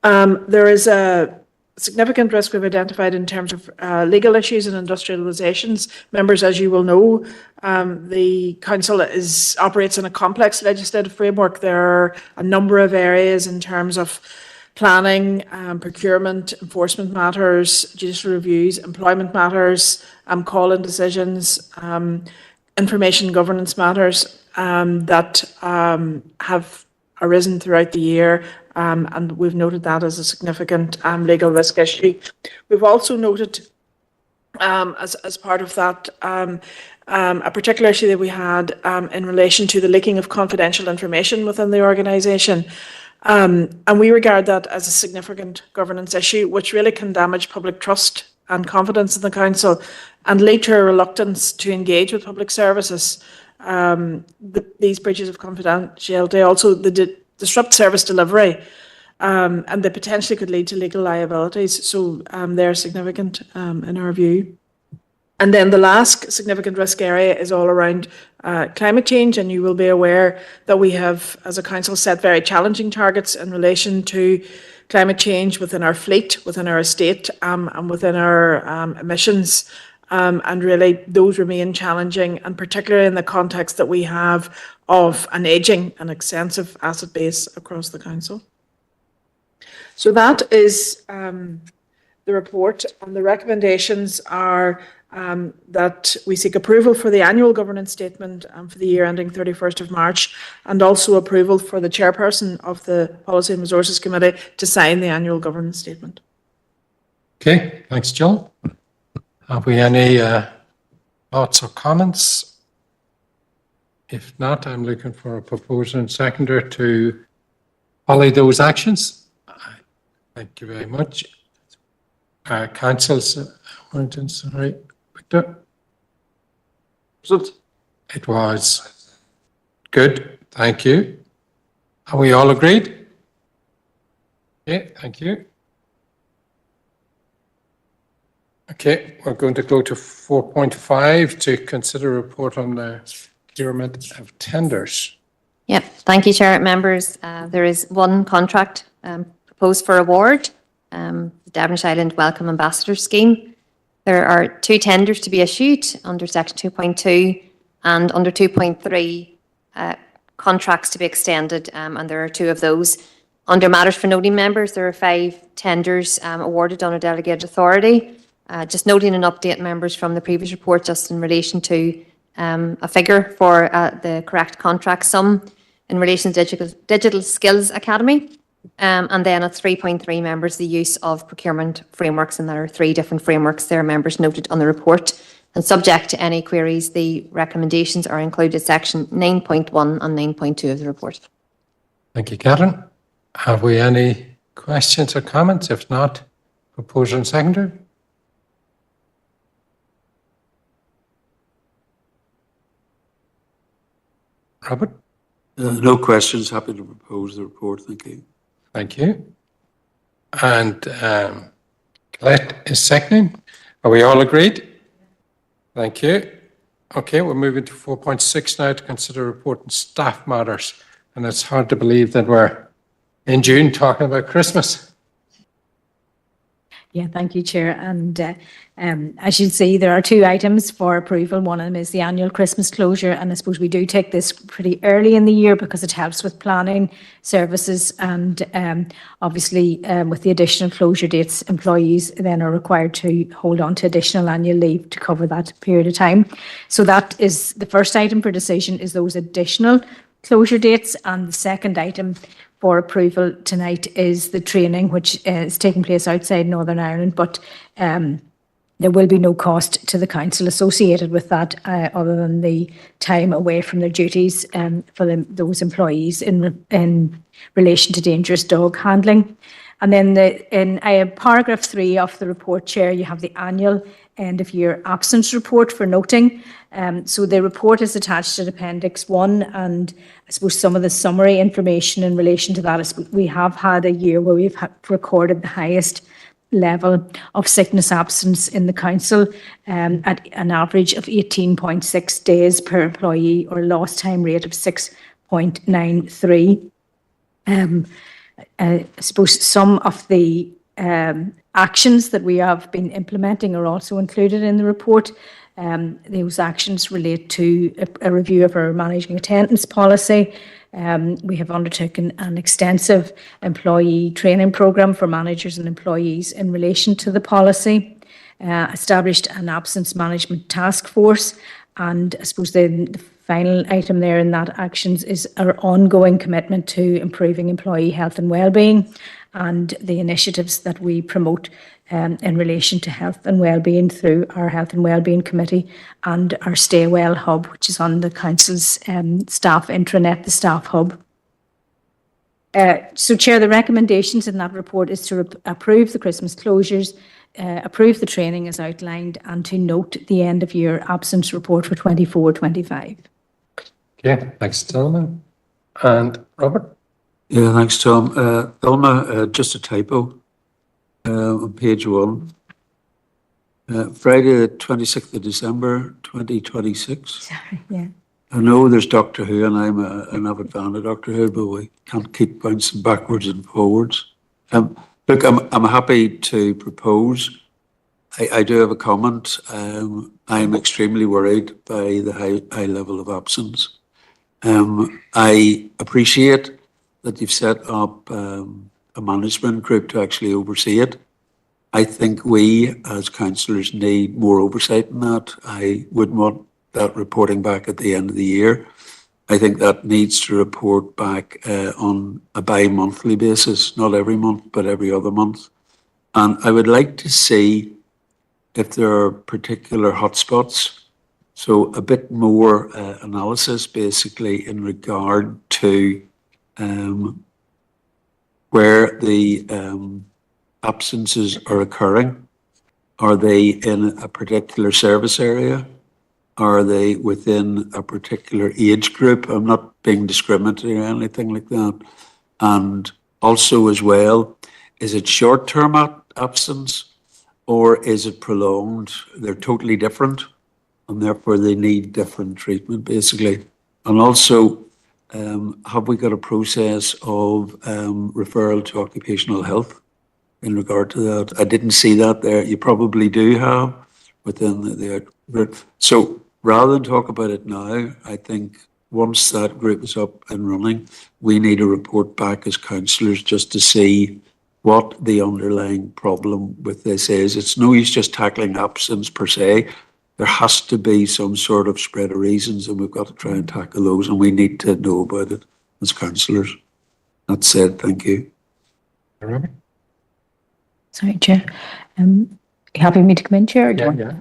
[SPEAKER 5] There is a significant risk we've identified in terms of legal issues and industrialisations. Members, as you will know, the council operates in a complex legislative framework. There are a number of areas in terms of planning, procurement, enforcement matters, judicial reviews, employment matters, call-in decisions, information governance matters that have arisen throughout the year, and we've noted that as a significant legal risk issue. We've also noted, as part of that, a particular issue that we had in relation to the leaking of confidential information within the organisation. And we regard that as a significant governance issue, which really can damage public trust and confidence in the council and lead to a reluctance to engage with public services. These breaches of confidentiality also disrupt service delivery, and they potentially could lead to legal liabilities. So they're significant in our view. And then the last significant risk area is all around climate change, and you will be aware that we have, as a council, set very challenging targets in relation to climate change within our fleet, within our estate, and within our emissions. And really, those remain challenging, and particularly in the context that we have of an ageing and extensive asset base across the council. So that is the report, and the recommendations are that we seek approval for the annual governance statement for the year ending 31st of March, and also approval for the chairperson of the Policy and Resources Committee to sign the annual governance statement.
[SPEAKER 1] Okay, thanks, Jill. Have we any thoughts or comments? If not, I'm looking for a proposer and seconder to follow those actions. Thank you very much. Council's sorry, Victor. It was good. Thank you. Are we all agreed? Okay, thank you. Okay, we're going to go to 4.5 to consider a report on the procurement of tenders.
[SPEAKER 6] Yep, thank you, Chair. Members, there is one contract proposed for award, the Devonshire Island Welcome Ambassador Scheme. There are 2 tenders to be issued under Section 2.2 and under 2.3, contracts to be extended, and there are 2 of those. Under matters for noting, members, there are 5 tenders awarded under delegated authority. Just noting an update, members, from the previous report, just in relation to a figure for the correct contract sum in relation to Digital Skills Academy. And then at 3.3, members, the use of procurement frameworks, and there are 3 different frameworks there, members, noted on the report. And subject to any queries, the recommendations are included section 9.1 and 9.2 of the report.
[SPEAKER 1] Thank you, Catherine. Have we any questions or comments? If not, proposer and seconder. Robert?
[SPEAKER 8] No questions. Happy to propose the report. Thank you.
[SPEAKER 1] Thank you. And Colette is seconding. Are we all agreed? Thank you. Okay, we're moving to 4.6 now to consider report on staff matters. And it's hard to believe that we're in June talking about Christmas.
[SPEAKER 10] Yeah, thank you, Chair. And as you'll see, there are two items for approval. One of them is the annual Christmas closure. And I suppose we do take this pretty early in the year because it helps with planning services. And obviously, with the additional closure dates, employees then are required to hold on to additional annual leave to cover that period of time. So that is the first item for decision, is those additional closure dates. And the second item for approval tonight is the training, which is taking place outside Northern Ireland, but there will be no cost to the council associated with that, other than the time away from their duties for those employees in relation to dangerous dog handling. And then in paragraph 3 of the report, Chair, you have the annual end of year absence report for noting. So the report is attached to Appendix 1, and I suppose some of the summary information in relation to that is we have had a year where we've recorded the highest level of sickness absence in the council, at an average of 18.6 days per employee, or lost time rate of 6.93. I suppose some of the actions that we have been implementing are also included in the report. Those actions relate to a review of our managing attendance policy. We have undertaken an extensive employee training programme for managers and employees in relation to the policy, established an absence management task force, and I suppose the final item there in that actions is our ongoing commitment to improving employee health and wellbeing, and the initiatives that we promote in relation to health and wellbeing through our Health and Wellbeing Committee and our Stay Well Hub, which is on the Council's staff intranet, the Staff Hub. So, Chair, the recommendations in that report is to approve the Christmas closures, approve the training as outlined, and to note the end of year absence report for 24-25.
[SPEAKER 1] Okay, thanks, Thelma. And Robert?
[SPEAKER 8] Yeah, thanks, Tom. Thelma, just a typo on page 1. Friday, the 26th of December, 2026.
[SPEAKER 10] Sorry, yeah.
[SPEAKER 8] I know there's Doctor Who, and I'm an avid fan of Doctor Who, but we can't keep bouncing backwards and forwards. Look, I'm happy to propose. I do have a comment. I'm extremely worried by the high level of absence. I appreciate that you've set up a management group to actually oversee it. I think we as councillors need more oversight in that. I wouldn't want that reporting back at the end of the year. I think that needs to report back on a bi-monthly basis, not every month, but every other month. And I would like to see if there are particular hotspots. So a bit more analysis basically in regard to where the absences are occurring. Are they in a particular service area? Are they within a particular age group? I'm not being discriminatory or anything like that. And also as well, is it short-term absence or is it prolonged? They're totally different and therefore they need different treatment basically. And also, have we got a process of referral to occupational health in regard to that? I didn't see that there. You probably do have within the group. So rather than talk about it now, I think once that group is up and running, we need a report back as councillors just to see what the underlying problem with this is. It's no use just tackling absence per se. There has to be some sort of spread of reasons and we've got to try and tackle those and we need to know about it as councillors. That said, thank you.
[SPEAKER 1] Robert?
[SPEAKER 10] Sorry, Chair. You happy with me to come in, Chair? Or do you want-
[SPEAKER 1] Yeah.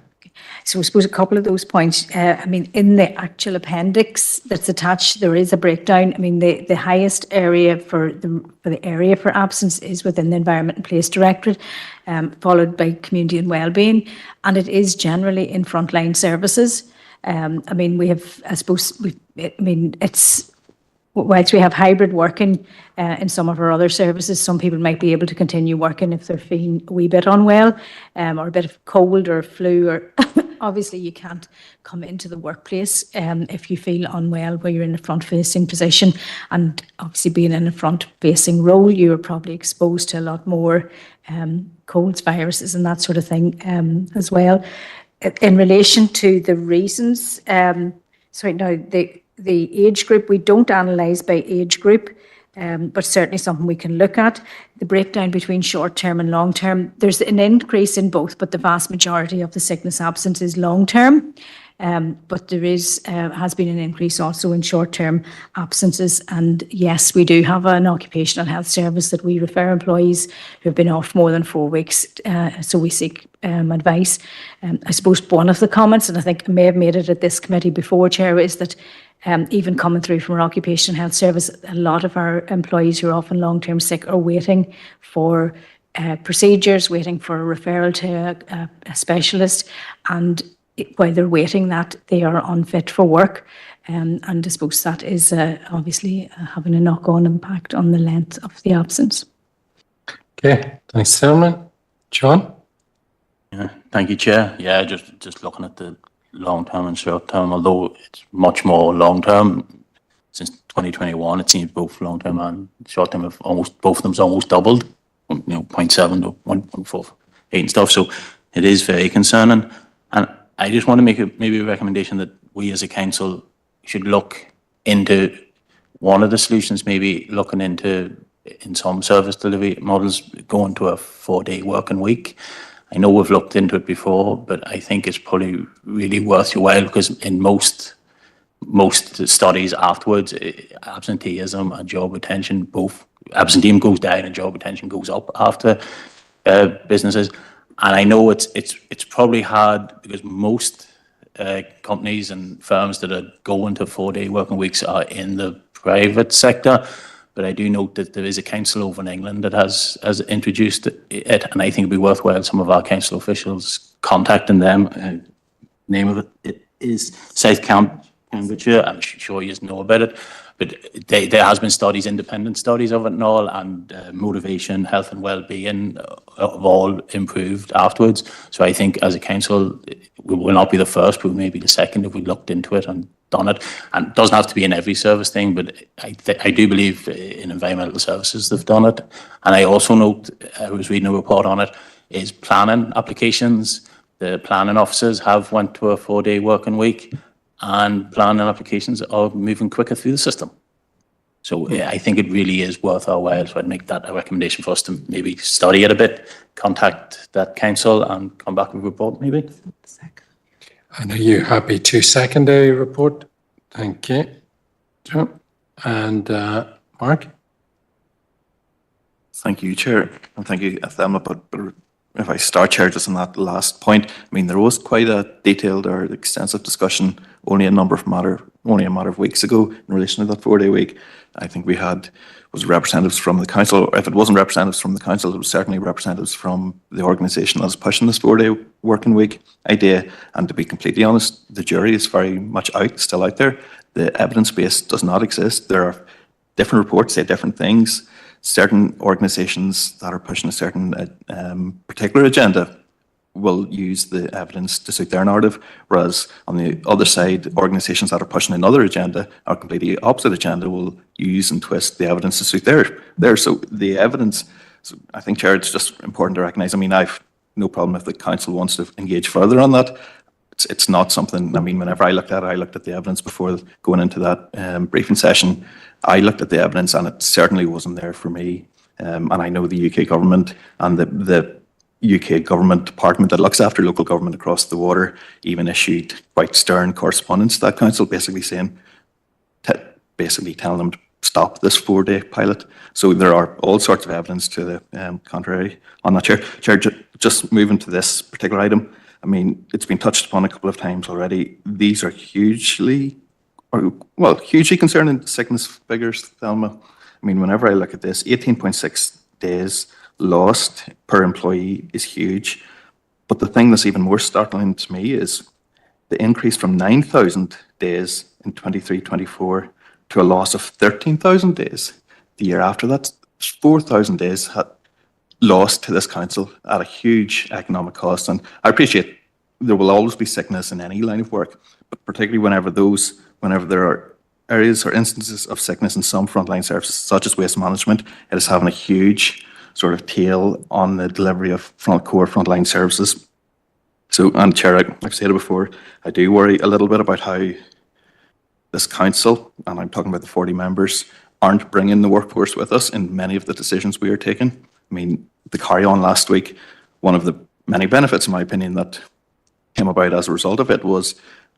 [SPEAKER 10] So I suppose a couple of those points, I mean, in the actual appendix that's attached, there is a breakdown. I mean, the highest area for the area for absence is within the Environment and Place Directorate, followed by Community and Wellbeing, and it is generally in frontline services. I mean, we have, I suppose, it's, whilst we have hybrid working in some of our other services, some people might be able to continue working if they're feeling a wee bit unwell, or a bit of cold or flu or Obviously, you can't come into the workplace if you feel unwell where you're in a front-facing position. And obviously, being in a front-facing role, you're probably exposed to a lot more colds, viruses, and that sort of thing as well. In relation to the reasons, so now the age group, we don't analyse by age group. But certainly something we can look at. The breakdown between short-term and long-term, there's an increase in both, but the vast majority of the sickness absence is long-term. But there has been an increase also in short-term absences. And yes, we do have an occupational health service that we refer employees who have been off more than 4 weeks. So we seek advice. I suppose one of the comments, and I think I may have made it at this committee before, Chair, is that even coming through from our occupational health service, a lot of our employees who are often long-term sick are waiting for procedures, waiting for a referral to a specialist, and while they're waiting that, they are unfit for work. And I suppose that is obviously having a knock-on impact on the length of the absence.
[SPEAKER 1] Okay, thanks, Selman. John?
[SPEAKER 9] Yeah, thank you, Chair. Yeah, just looking at the long-term and short-term, although it's much more long-term. Since 2021, it seems both long-term and short-term have both of them's almost doubled, 0.7 to 1.48 and stuff. So it is very concerning. And I just want to make maybe a recommendation that we as a council should look into one of the solutions, maybe looking into, in some service delivery models, going to a 4-day working week. I know we've looked into it before, but I think it's probably really worth your while, because in most studies afterwards, absenteeism and job retention, both absenteeism goes down and job retention goes up after businesses. And I know it's probably hard because most companies and firms that are going to 4-day working weeks are in the private sector. But I do note that there is a council over in England that has introduced it, and I think it'd be worthwhile some of our council officials contacting them. Name of it is South Cambridgeshire. I'm sure you know about it, but there has been studies, independent studies of it and all, and motivation, health and well-being have all improved afterwards. So I think as a council, we will not be the first, but we may be the second if we looked into it and done it. And it doesn't have to be in every service thing, but I do believe in environmental services they've done it. And I also note, I was reading a report on it, is planning applications. The planning officers have went to a 4-day working week, and planning applications are moving quicker through the system. So I think it really is worth our while. So I'd make that a recommendation for us to maybe study it a bit, contact that council and come back with a report maybe.
[SPEAKER 1] And are you happy to second the report? Thank you. John. And Mark?
[SPEAKER 7] Thank you, Chair, and thank you, Thelma. But if I start, Chair, just on that last point, I mean, there was quite a detailed or extensive discussion only a matter of weeks ago in relation to that 4-day week. I think we was representatives from the council. If it wasn't representatives from the council, it was certainly representatives from the organisation that is pushing this 4-day working week idea. And to be completely honest, the jury is very much still out there. The evidence base does not exist. There are different reports say different things. Certain organisations that are pushing a certain particular agenda will use the evidence to suit their narrative, whereas on the other side, organisations that are pushing another agenda, or completely opposite agenda, will use and twist the evidence to suit their. So the evidence, so I think, Chair, it's just important to recognise. I mean, I've no problem if the council wants to engage further on that. It's not something, I mean, whenever I looked at the evidence before going into that briefing session, I looked at the evidence and it certainly wasn't there for me. And I know the UK government and the UK government department that looks after local government across the water even issued quite stern correspondence to that council, basically saying, basically telling them to stop this 4-day pilot. So there are all sorts of evidence to the contrary on that, Chair. Chair, just moving to this particular item, I mean, it's been touched upon a couple of times already. These are hugely concerning sickness figures, Thelma. I mean, whenever I look at this, 18.6 days lost per employee is huge. But the thing that's even more startling to me is the increase from 9,000 days in 23-24 to a loss of 13,000 days the year after that. 4,000 days lost to this council at a huge economic cost. And I appreciate there will always be sickness in any line of work, but particularly whenever there are areas or instances of sickness in some frontline services, such as waste management, it is having a huge sort of tail on the delivery of core frontline services. So, and Chair, I've said it before, I do worry a little bit about how this council, and I'm talking about the 40 members, aren't bringing the workforce with us in many of the decisions we are taking. I mean, the carry-on last week, one of the many benefits, in my opinion, that came about as a result of it was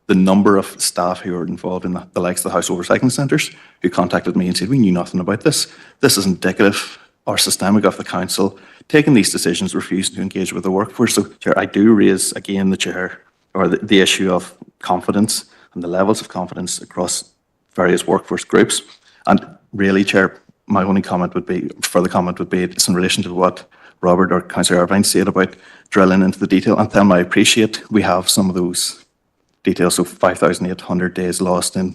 [SPEAKER 7] the number of staff who are involved in the likes of the household recycling centres who contacted me and said, we knew nothing about this. This is indicative or systemic of the council taking these decisions, refusing to engage with the workforce. So, Chair, I do raise again the issue of confidence and the levels of confidence across various workforce groups. And really, Chair, my only comment would be, further comment would be, it's in relation to what Robert or Councillor Irvine said about drilling into the detail. And Thelma, I appreciate we have some of those details, so 5,800 days lost in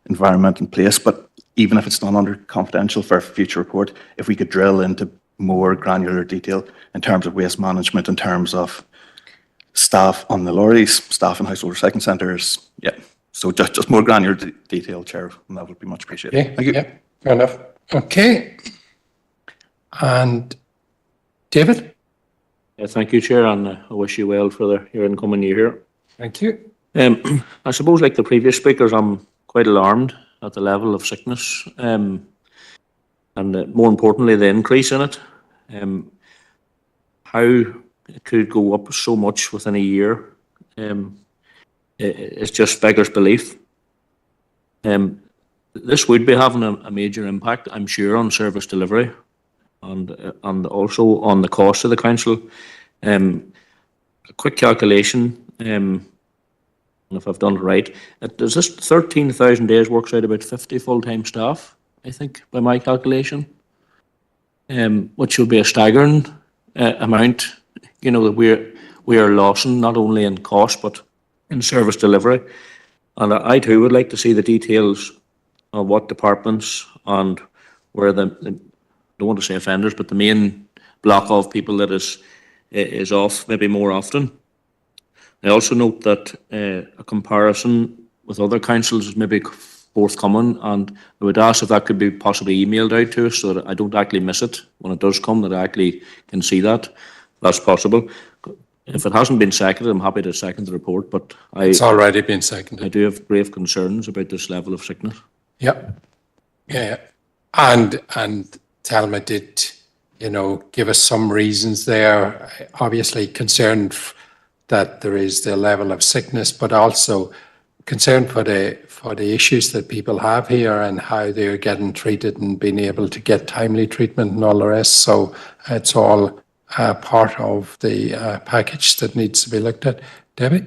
[SPEAKER 7] environment and place, but even if it's not under confidential for a future report, if we could drill into more granular detail in terms of waste management, in terms of staff on the lorries, staff in household recycling centres, yeah. So just more granular detail, Chair, and that would be much appreciated.
[SPEAKER 1] Okay,
[SPEAKER 7] Thank you.
[SPEAKER 1] yeah, fair enough. Okay. And David?
[SPEAKER 11] Yeah, thank you, Chair, and I wish you well for your incoming year.
[SPEAKER 1] Thank you.
[SPEAKER 11] I suppose, like the previous speakers, I'm quite alarmed at the level of sickness, and more importantly, the increase in it. How it could go up so much within a year, it's just beggars belief. This would be having a major impact, I'm sure, on service delivery and also on the cost of the council. A quick calculation, and if I've done it right, does this 13,000 days works out about 50 full-time staff, I think, by my calculation, which will be a staggering amount, that we are losing not only in cost but in service delivery. And I too would like to see the details of what departments and where I don't want to say offenders, but the main block of people that is off maybe more often. I also note that a comparison with other councils is maybe forthcoming, and I would ask if that could be possibly emailed out to us so that I don't actually miss it when it does come, that I actually can see that. That's possible. If it hasn't been seconded, I'm happy to second the report, but
[SPEAKER 1] It's already been seconded.
[SPEAKER 11] I do have grave concerns about this level of sickness.
[SPEAKER 1] Yep. Yeah. And Thelma did, give us some reasons there. Obviously concerned that there is the level of sickness, but also concerned for the issues that people have here and how they're getting treated and being able to get timely treatment and all the rest. So it's all part of the package that needs to be looked at. Debbie?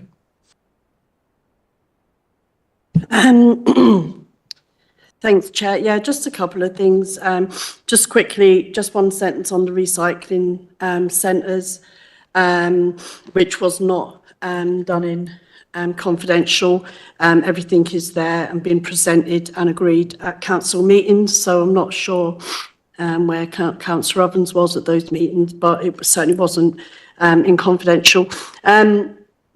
[SPEAKER 2] Thanks, Chair. Yeah, just a couple of things. Just quickly, just one sentence on the recycling centres, which was not done in confidential. Everything is there and being presented and agreed at council meetings, so I'm not sure where Councillor Ovens was at those meetings, but it certainly wasn't in confidential.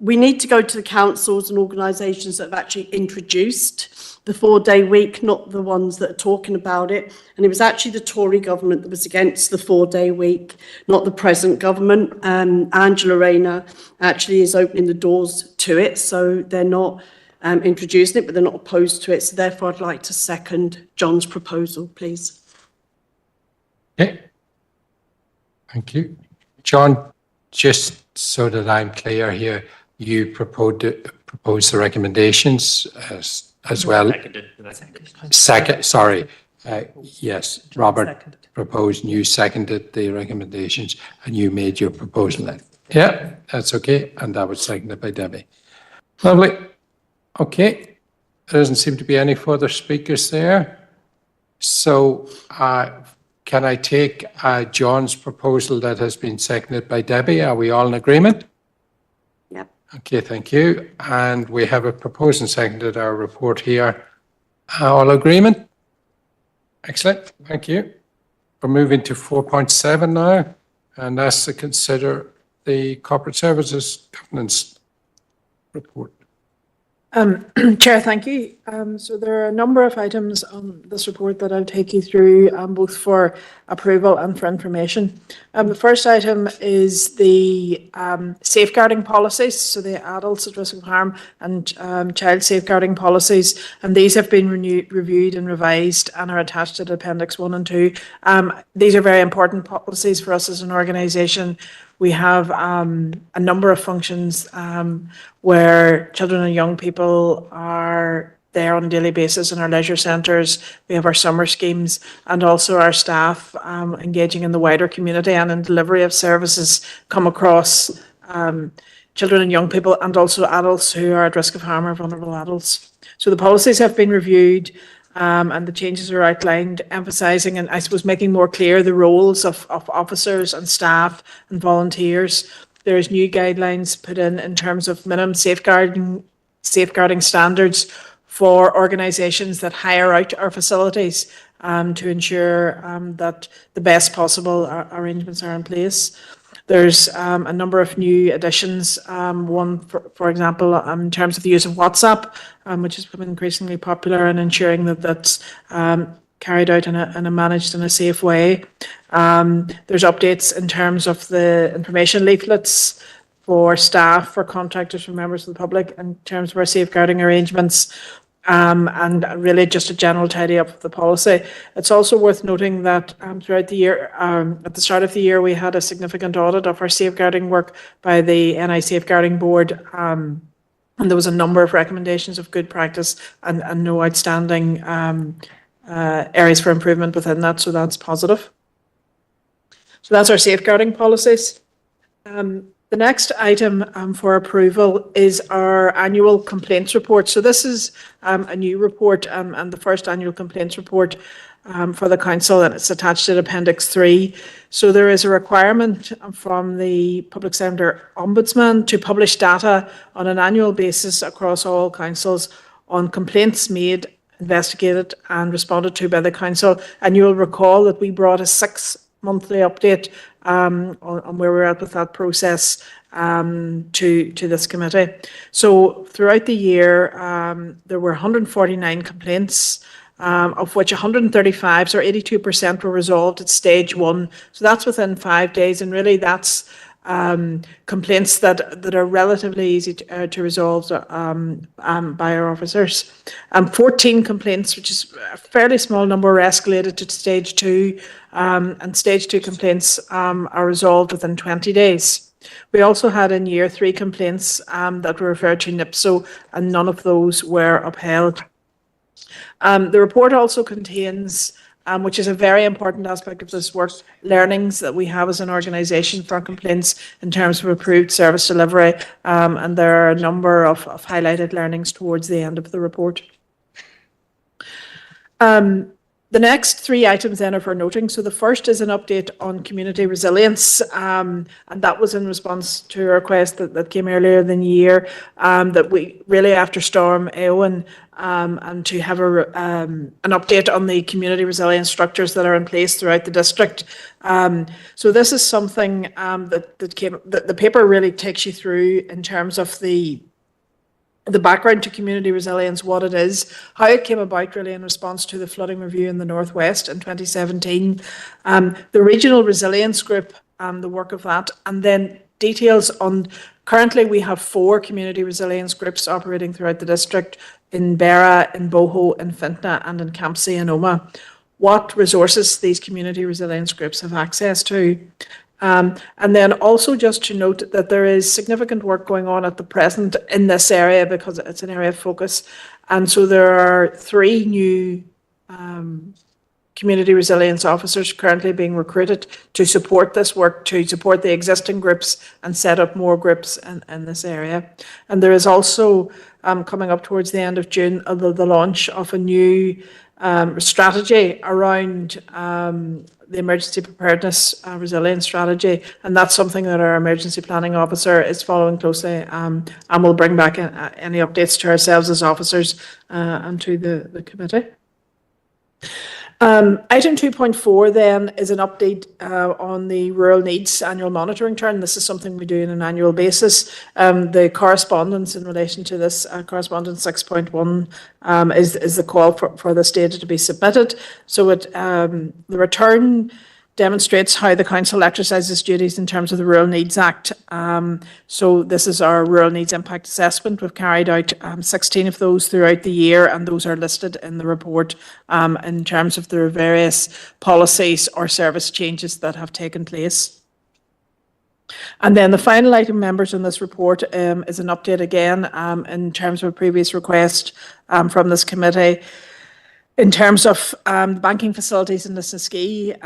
[SPEAKER 2] We need to go to the councils and organisations that have actually introduced the 4-day week, not the ones that are talking about it. And it was actually the Tory government that was against the 4-day week, not the present government. Angela Rayner actually is opening the doors to it, so they're not introducing it, but they're not opposed to it. So therefore, I'd like to second John's proposal, please.
[SPEAKER 1] Okay. Thank you. John, just so that I'm clear here, you propose the recommendations as well. Second, sorry. Yes, Robert proposed and you seconded the recommendations and you made your proposal then. Yeah, that's okay. And that was seconded by Debbie. Lovely. Okay. There doesn't seem to be any further speakers there. So can I take John's proposal that has been seconded by Debbie? Are we all in agreement?
[SPEAKER 2] Yep.
[SPEAKER 1] Okay, thank you. And we have a proposal and seconded our report here. All agreement? Excellent, thank you. We're moving to 4.7 now, and that's to consider the corporate services governance
[SPEAKER 8] report.
[SPEAKER 5] Chair, thank you. So there are a number of items on this report that I'll take you through, both for approval and for information. The first item is the safeguarding policies, so the adults at risk of harm and child safeguarding policies, and these have been reviewed and revised and are attached to Appendix 1 and 2. These are very important policies for us as an organisation. We have a number of functions where children and young people are there on a daily basis in our leisure centres. We have our summer schemes and also our staff engaging in the wider community and in delivery of services come across children and young people and also adults who are at risk of harm or vulnerable adults. So the policies have been reviewed. And the changes are outlined, emphasising and I suppose making more clear the roles of officers and staff and volunteers. There's new guidelines put in terms of minimum safeguarding standards for organisations that hire out our facilities to ensure that the best possible arrangements are in place. There's a number of new additions, one, for example, in terms of the use of WhatsApp, which has become increasingly popular, and ensuring that that's carried out and managed in a safe way. There's updates in terms of the information leaflets for staff, for contractors, for members of the public, in terms of our safeguarding arrangements. And really just a general tidy up of the policy. It's also worth noting that throughout the year, at the start of the year, we had a significant audit of our safeguarding work by the NI Safeguarding Board, and there was a number of recommendations of good practice and no outstanding areas for improvement within that, so that's positive. So that's our safeguarding policies. The next item for approval is our annual complaints report. So this is a new report and the first annual complaints report for the council, and it's attached to Appendix 3. So there is a requirement from the Public Sector Ombudsman to publish data on an annual basis across all councils on complaints made, investigated and responded to by the council. And you'll recall that we brought a 6-monthly update on where we're at with that process to this committee. So throughout the year, there were 149 complaints, of which 135, so 82%, were resolved at stage 1. So that's within 5 days, and really that's complaints that are relatively easy to resolve by our officers. 14 complaints, which is a fairly small number, were escalated to stage 2, and stage 2 complaints are resolved within 20 days. We also had in year 3 complaints that were referred to NIPSO, and none of those were upheld. The report also contains, which is a very important aspect of this work, learnings that we have as an organisation for complaints in terms of improved service delivery, and there are a number of highlighted learnings towards the end of the report. The next 3 items then are for noting. So the first is an update on community resilience, and that was in response to a request that came earlier in the year, that we really, after Storm Éowyn, and to have an update on the community resilience structures that are in place throughout the district. So this is something that the paper really takes you through in terms of the background to community resilience, what it is, how it came about really in response to the flooding review in the Northwest in 2017, the regional resilience group, the work of that, and then details on, currently we have 4 community resilience groups operating throughout the district in Beara, in Boho, in Fintna and in Campsie and Oma. What resources these community resilience groups have access to. And then also just to note that there is significant work going on at the present in this area because it's an area of focus. And so there are 3 new community resilience officers currently being recruited to support this work, to support the existing groups and set up more groups in this area. And there is also, coming up towards the end of June, the launch of a new strategy around the emergency preparedness resilience strategy, and that's something that our emergency planning officer is following closely, and we'll bring back any updates to ourselves as officers and to the committee. Item 2.4 then is an update on the rural needs annual monitoring turn. This is something we do on an annual basis. The correspondence in relation to this, correspondence 6.1, is the call for this data to be submitted. So the return demonstrates how the council exercises duties in terms of the Rural Needs Act. So this is our Rural Needs Impact Assessment. We've carried out 16 of those throughout the year, and those are listed in the report in terms of the various policies or service changes that have taken place. And then the final item, members, in this report is an update again in terms of a previous request from this committee. In terms of banking facilities in Lisnaskea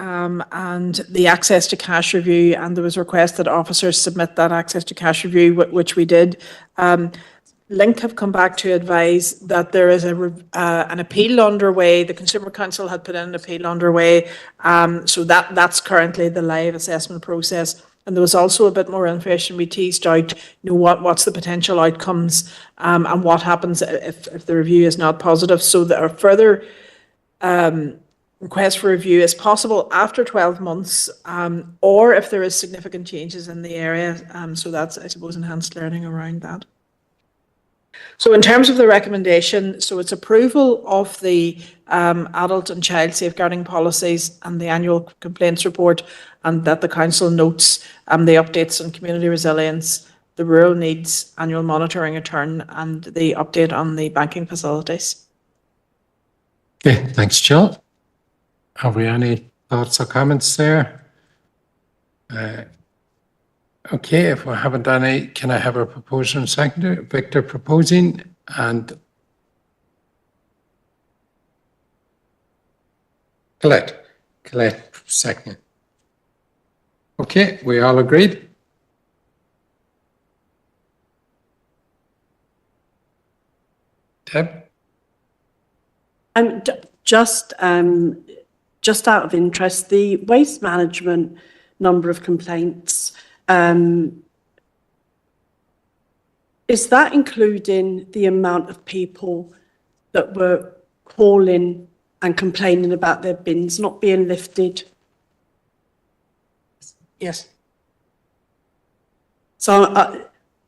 [SPEAKER 5] and the access to cash review, and there was a request that officers submit that access to cash review, which we did. Link have come back to advise that there is an appeal underway. The Consumer Council had put in an appeal underway, so that's currently the live assessment process. And there was also a bit more information we teased out, what's the potential outcomes and what happens if the review is not positive. So there are further request for review is possible after 12 months or if there is significant changes in the area. So that's, I suppose, enhanced learning around that. So in terms of the recommendation, so it's approval of the adult and child safeguarding policies and the annual complaints report, and that the council notes the updates on community resilience, the rural needs annual monitoring return, and the update on the banking facilities.
[SPEAKER 1] Okay, thanks, Jill. Have we any thoughts or comments there? Okay, if we haven't any, can I have a proposal and seconder? Victor proposing and Colette seconding. Okay, we all agreed? Deb?
[SPEAKER 2] Just out of interest, the waste management number of complaints, is that including the amount of people that were calling and complaining about their bins not being lifted?
[SPEAKER 5] Yes.
[SPEAKER 2] So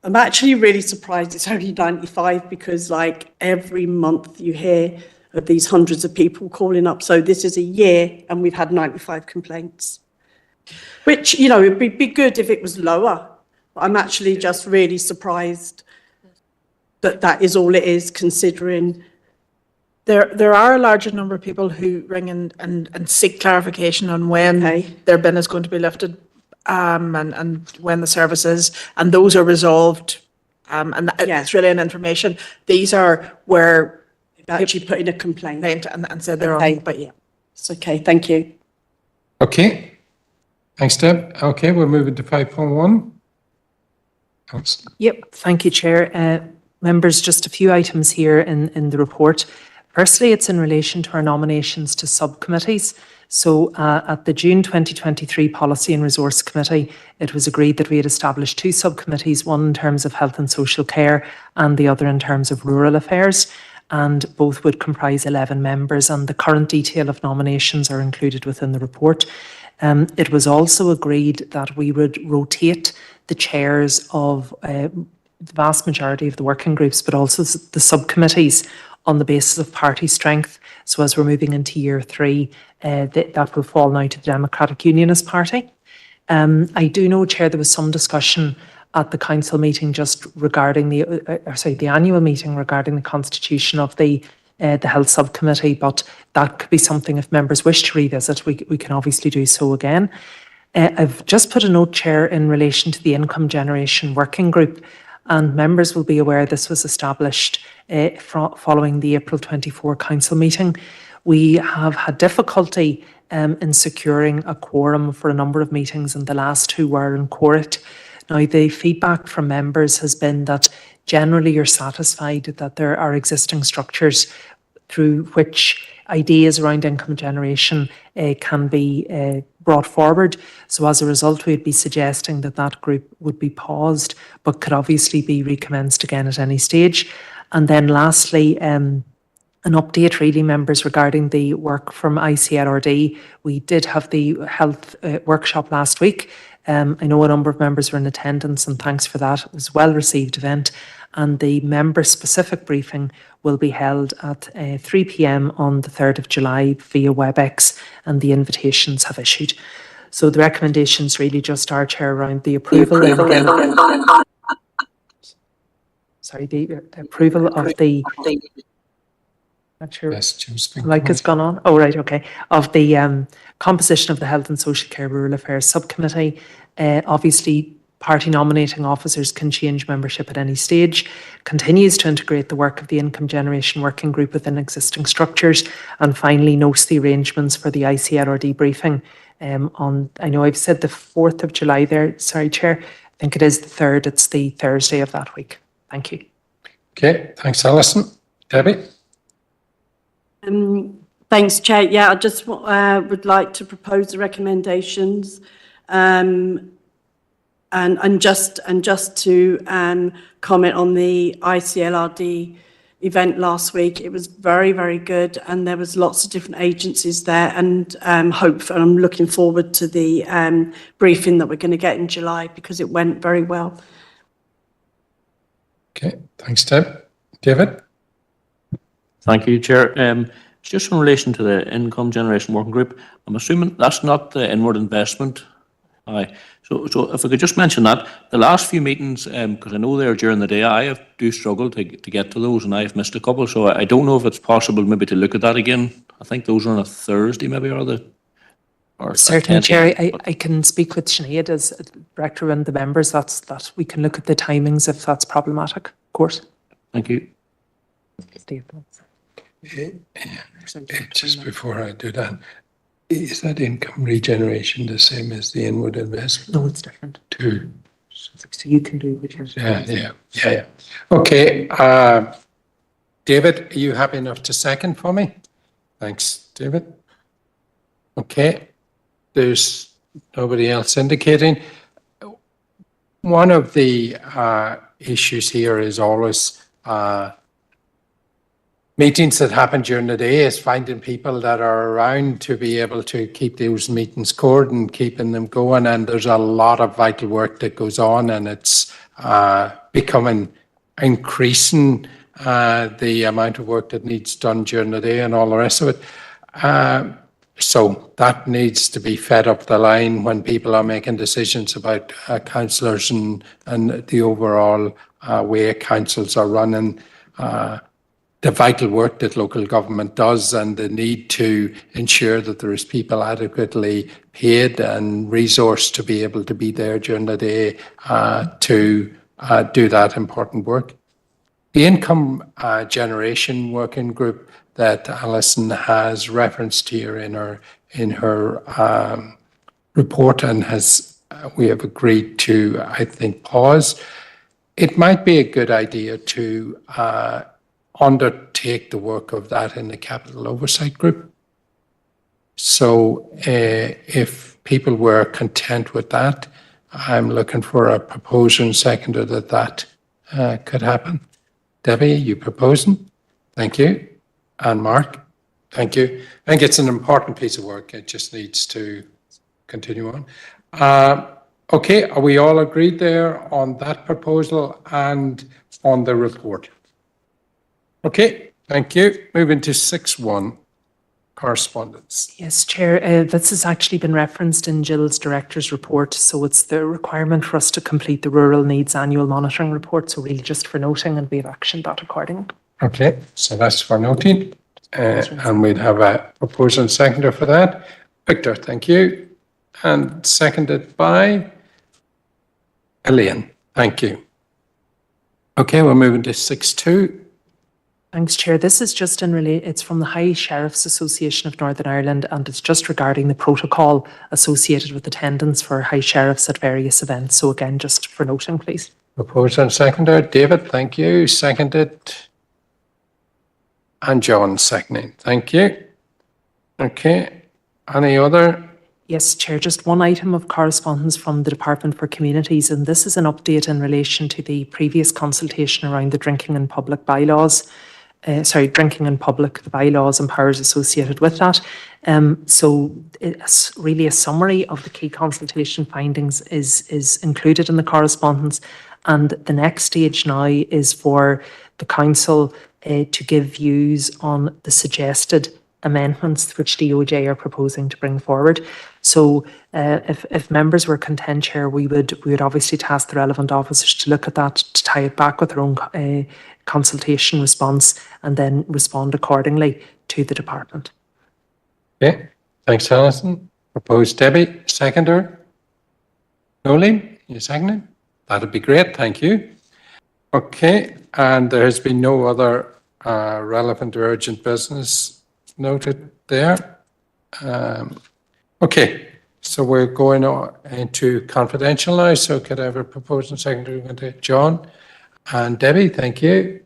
[SPEAKER 2] I'm actually really surprised it's only 95, because like every month you hear of these hundreds of people calling up. So this is a year and we've had 95 complaints, which, it'd be good if it was lower. But I'm actually just really surprised that that is all it is, considering
[SPEAKER 5] there are a larger number of people who ring and seek clarification on when their bin is going to be lifted and when the service is, and those are resolved. And it's really an information. These are where
[SPEAKER 2] actually put in a complaint
[SPEAKER 5] and said they're on, but yeah.
[SPEAKER 2] It's okay, thank you.
[SPEAKER 1] Okay, thanks, Deb. Okay, we're moving to 5.1.
[SPEAKER 12] Yep, thank you, Chair. Members, just a few items here in the report. Firstly, it's in relation to our nominations to subcommittees. So at the June 2023 Policy and Resource Committee, it was agreed that we had established two subcommittees, one in terms of health and social care and the other in terms of rural affairs, and both would comprise 11 members, and the current detail of nominations are included within the report. It was also agreed that we would rotate the chairs of the vast majority of the working groups, but also the subcommittees on the basis of party strength. So as we're moving into year 3, that will fall now to the Democratic Unionist Party. I do know, Chair, there was some discussion at the council meeting just regarding the annual meeting regarding the constitution of the health subcommittee, but that could be something, if members wish to revisit, we can obviously do so again. I've just put a note, Chair, in relation to the income generation working group, and members will be aware this was established following the April 24 council meeting. We have had difficulty in securing a quorum for a number of meetings, and the last two were in Corrit. Now, the feedback from members has been that generally you're satisfied that there are existing structures through which ideas around income generation can be brought forward. So as a result, we'd be suggesting that that group would be paused, but could obviously be recommenced again at any stage. And then lastly, an update really, members, regarding the work from ICLRD. We did have the health workshop last week. I know a number of members were in attendance, and thanks for that. It was a well-received event, and the member-specific briefing will be held at 3 p.m. on the 3rd of July via WebEx, and the invitations have issued. So the recommendations really just are, Chair, around the approval of the approval of the not sure.
[SPEAKER 1] Yes, Jim's been
[SPEAKER 12] Like it's gone on. Oh, right, okay. Of the composition of the Health and Social Care Rural Affairs Subcommittee. Obviously, party nominating officers can change membership at any stage. Continues to integrate the work of the Income Generation Working Group within existing structures. And finally, notes the arrangements for the ICLRD briefing on, I know I've said the 4th of July there. Sorry, Chair. I think it is the 3rd. It's the Thursday of that week. Thank you.
[SPEAKER 1] Okay, thanks, Alison. Debbie?
[SPEAKER 2] Thanks, Chair. Yeah, I just would like to propose the recommendations, and just to comment on the ICLRD event last week. It was very, very good, and there was lots of different agencies there, and I'm looking forward to the briefing that we're going to get in July, because it went very well.
[SPEAKER 1] Okay, thanks, Deb. David?
[SPEAKER 11] Thank you, Chair. Just in relation to the Income Generation Working Group, I'm assuming that's not the inward investment. Aye. So if I could just mention that, the last few meetings, because I know they're during the day, I do struggle to get to those, and I've missed a couple, so I don't know if it's possible maybe to look at that again. I think those are on a Thursday maybe, or the...
[SPEAKER 12] Certainly, Chair. I can speak with Sinead as Director and the members. That we can look at the timings if that's problematic, of course.
[SPEAKER 11] Thank you.
[SPEAKER 1] Just before I do that, is that income regeneration the same as the inward investment?
[SPEAKER 12] No, it's different.
[SPEAKER 1] Two.
[SPEAKER 12] So you can do whichever.
[SPEAKER 1] Yeah. Okay. David, are you happy enough to second for me? Thanks, David. Okay. There's nobody else indicating. One of the issues here is always meetings that happen during the day, is finding people that are around to be able to keep those meetings scored and keeping them going. And there's a lot of vital work that goes on, and it's becoming increasing the amount of work that needs done during the day and all the rest of it. So that needs to be fed up the line when people are making decisions about councillors and the overall way councils are running, the vital work that local government does, and the need to ensure that there is people adequately paid and resourced to be able to be there during the day to do that important work. The Income Generation Working Group that Alison has referenced here in her report, and we have agreed to, I think, pause. It might be a good idea to undertake the work of that in the Capital Oversight Group. So if people were content with that, I'm looking for a proposer and seconder that could happen. Debbie, you proposing? Thank you. And Mark, thank you. I think it's an important piece of work. It just needs to continue on. Okay, are we all agreed there on that proposal and on the report? Okay, thank you. Moving to 6.1, correspondence.
[SPEAKER 12] Yes, Chair. This has actually been referenced in Jill's Director's report. So it's the requirement for us to complete the Rural Needs Annual Monitoring Report. So really just for noting, and we have actioned that accordingly.
[SPEAKER 1] Okay, so that's for noting. And we'd have a proposer and seconder for that. Victor, thank you. And seconded by Elaine. Thank you. Okay, we're moving to 6.2.
[SPEAKER 12] Thanks, Chair. This is just it's from the High Sheriffs Association of Northern Ireland, and it's just regarding the protocol associated with attendance for High Sheriffs at various events. So again, just for noting, please.
[SPEAKER 1] Proposer and seconder. David, thank you. Seconded. And John seconding. Thank you. Okay. Any other?
[SPEAKER 12] Yes, Chair, just one item of correspondence from the Department for Communities, and this is an update in relation to the previous consultation around the drinking in public bylaws. drinking in public, the bylaws and powers associated with that. So it's really a summary of the key consultation findings is included in the correspondence. And the next stage now is for the council to give views on the suggested amendments which DOJ are proposing to bring forward. So if members were content, Chair, we would obviously task the relevant officers to look at that, to tie it back with their own consultation response, and then respond accordingly to the department.
[SPEAKER 1] Okay, thanks, Alison. Proposed Debbie, seconder. Noeline, you seconding? That'd be great, thank you. Okay, and there has been no other relevant or urgent business noted there. Okay, so we're going on into confidential now, so could I have a proposed and secondary? John and Debbie, thank you.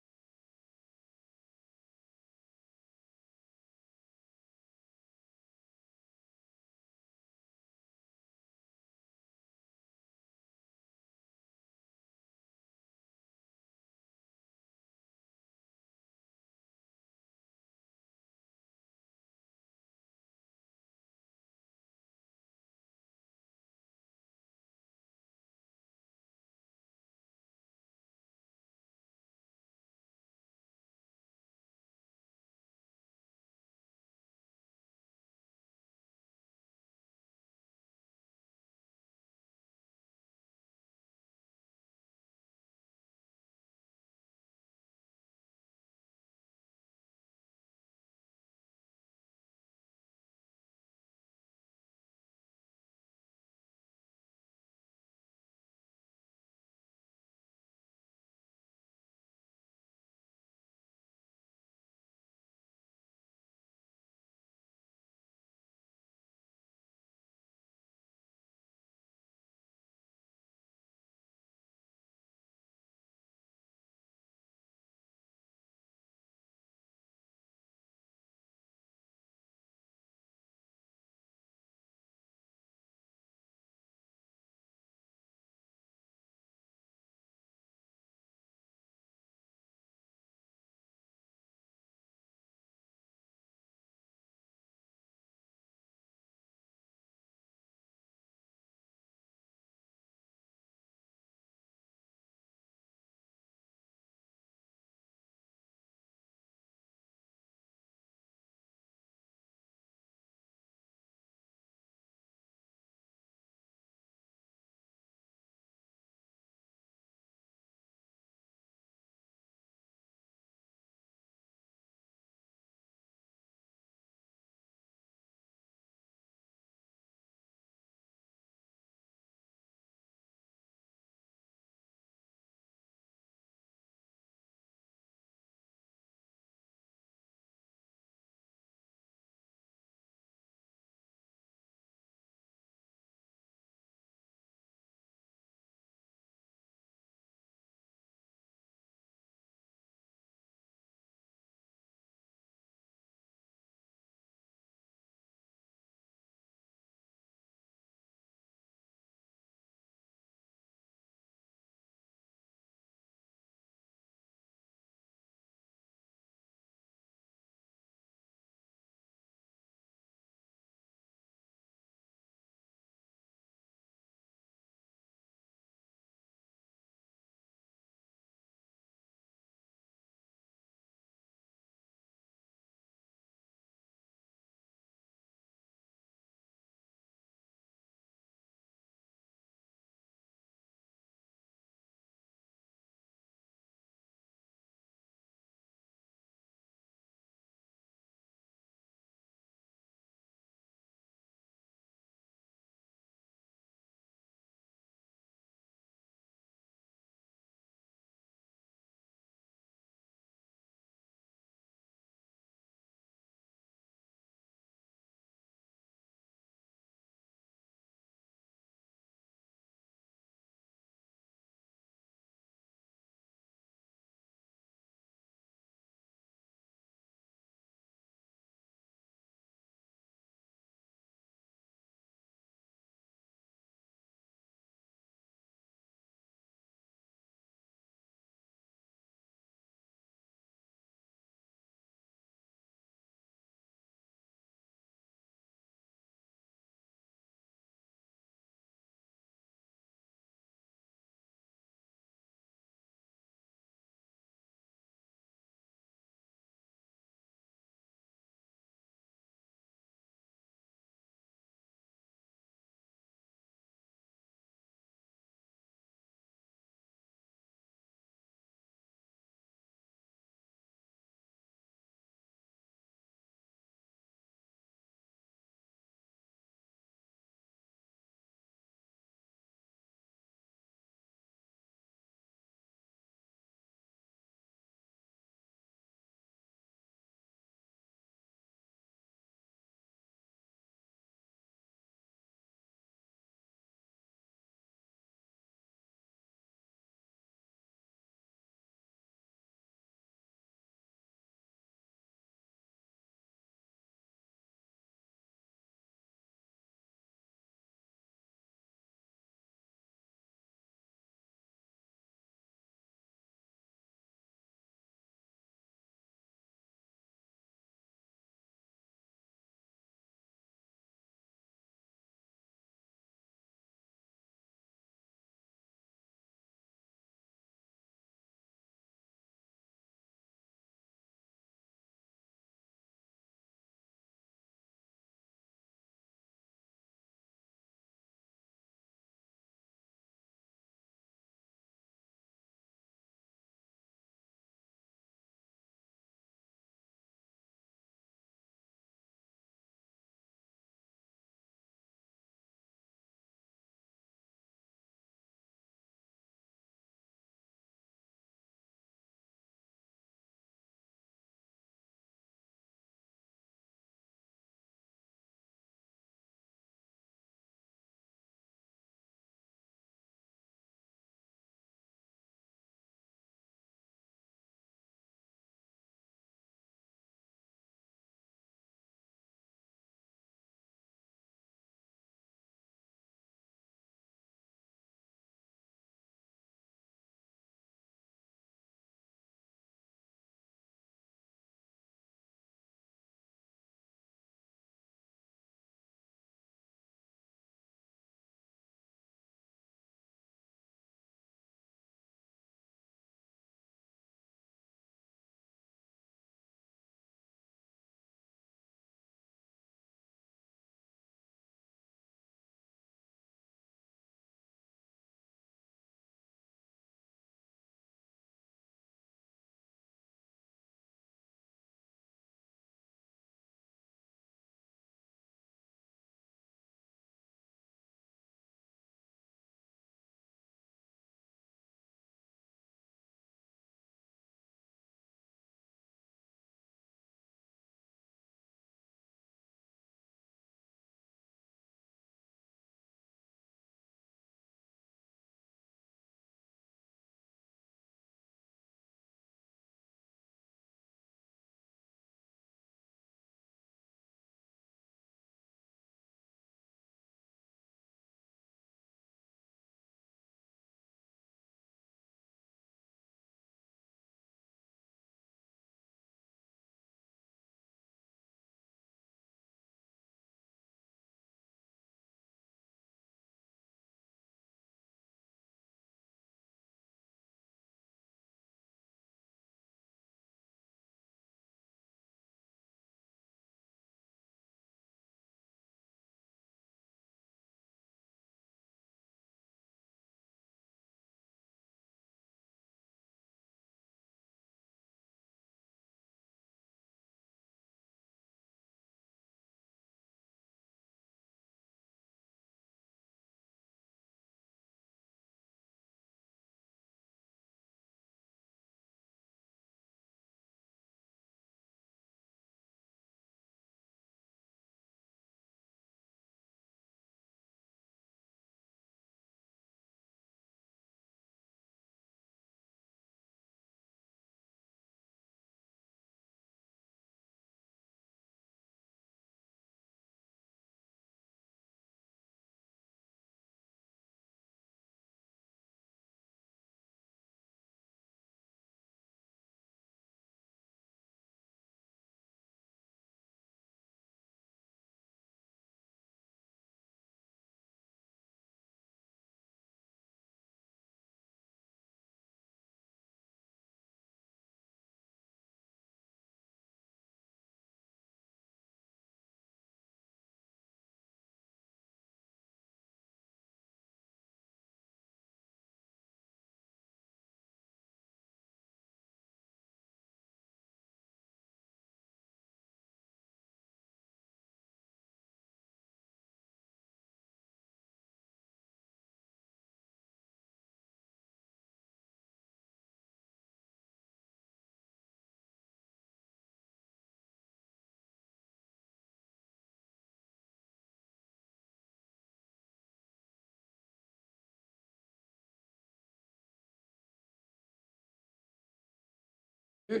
[SPEAKER 1] We're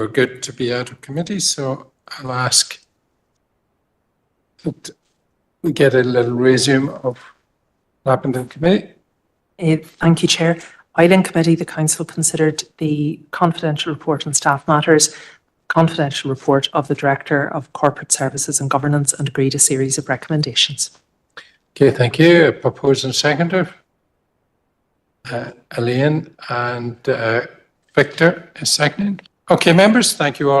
[SPEAKER 1] good to be out of committee, so I'll ask that we get a little resume of what happened in committee.
[SPEAKER 12] Thank you, Chair. While in committee, the council considered the confidential report on staff matters, confidential report of the Director of Corporate Services and Governance, and agreed a series of recommendations.
[SPEAKER 1] Okay, thank you. Propose and seconder. Elaine and Victor is seconding. Okay, members, thank you all.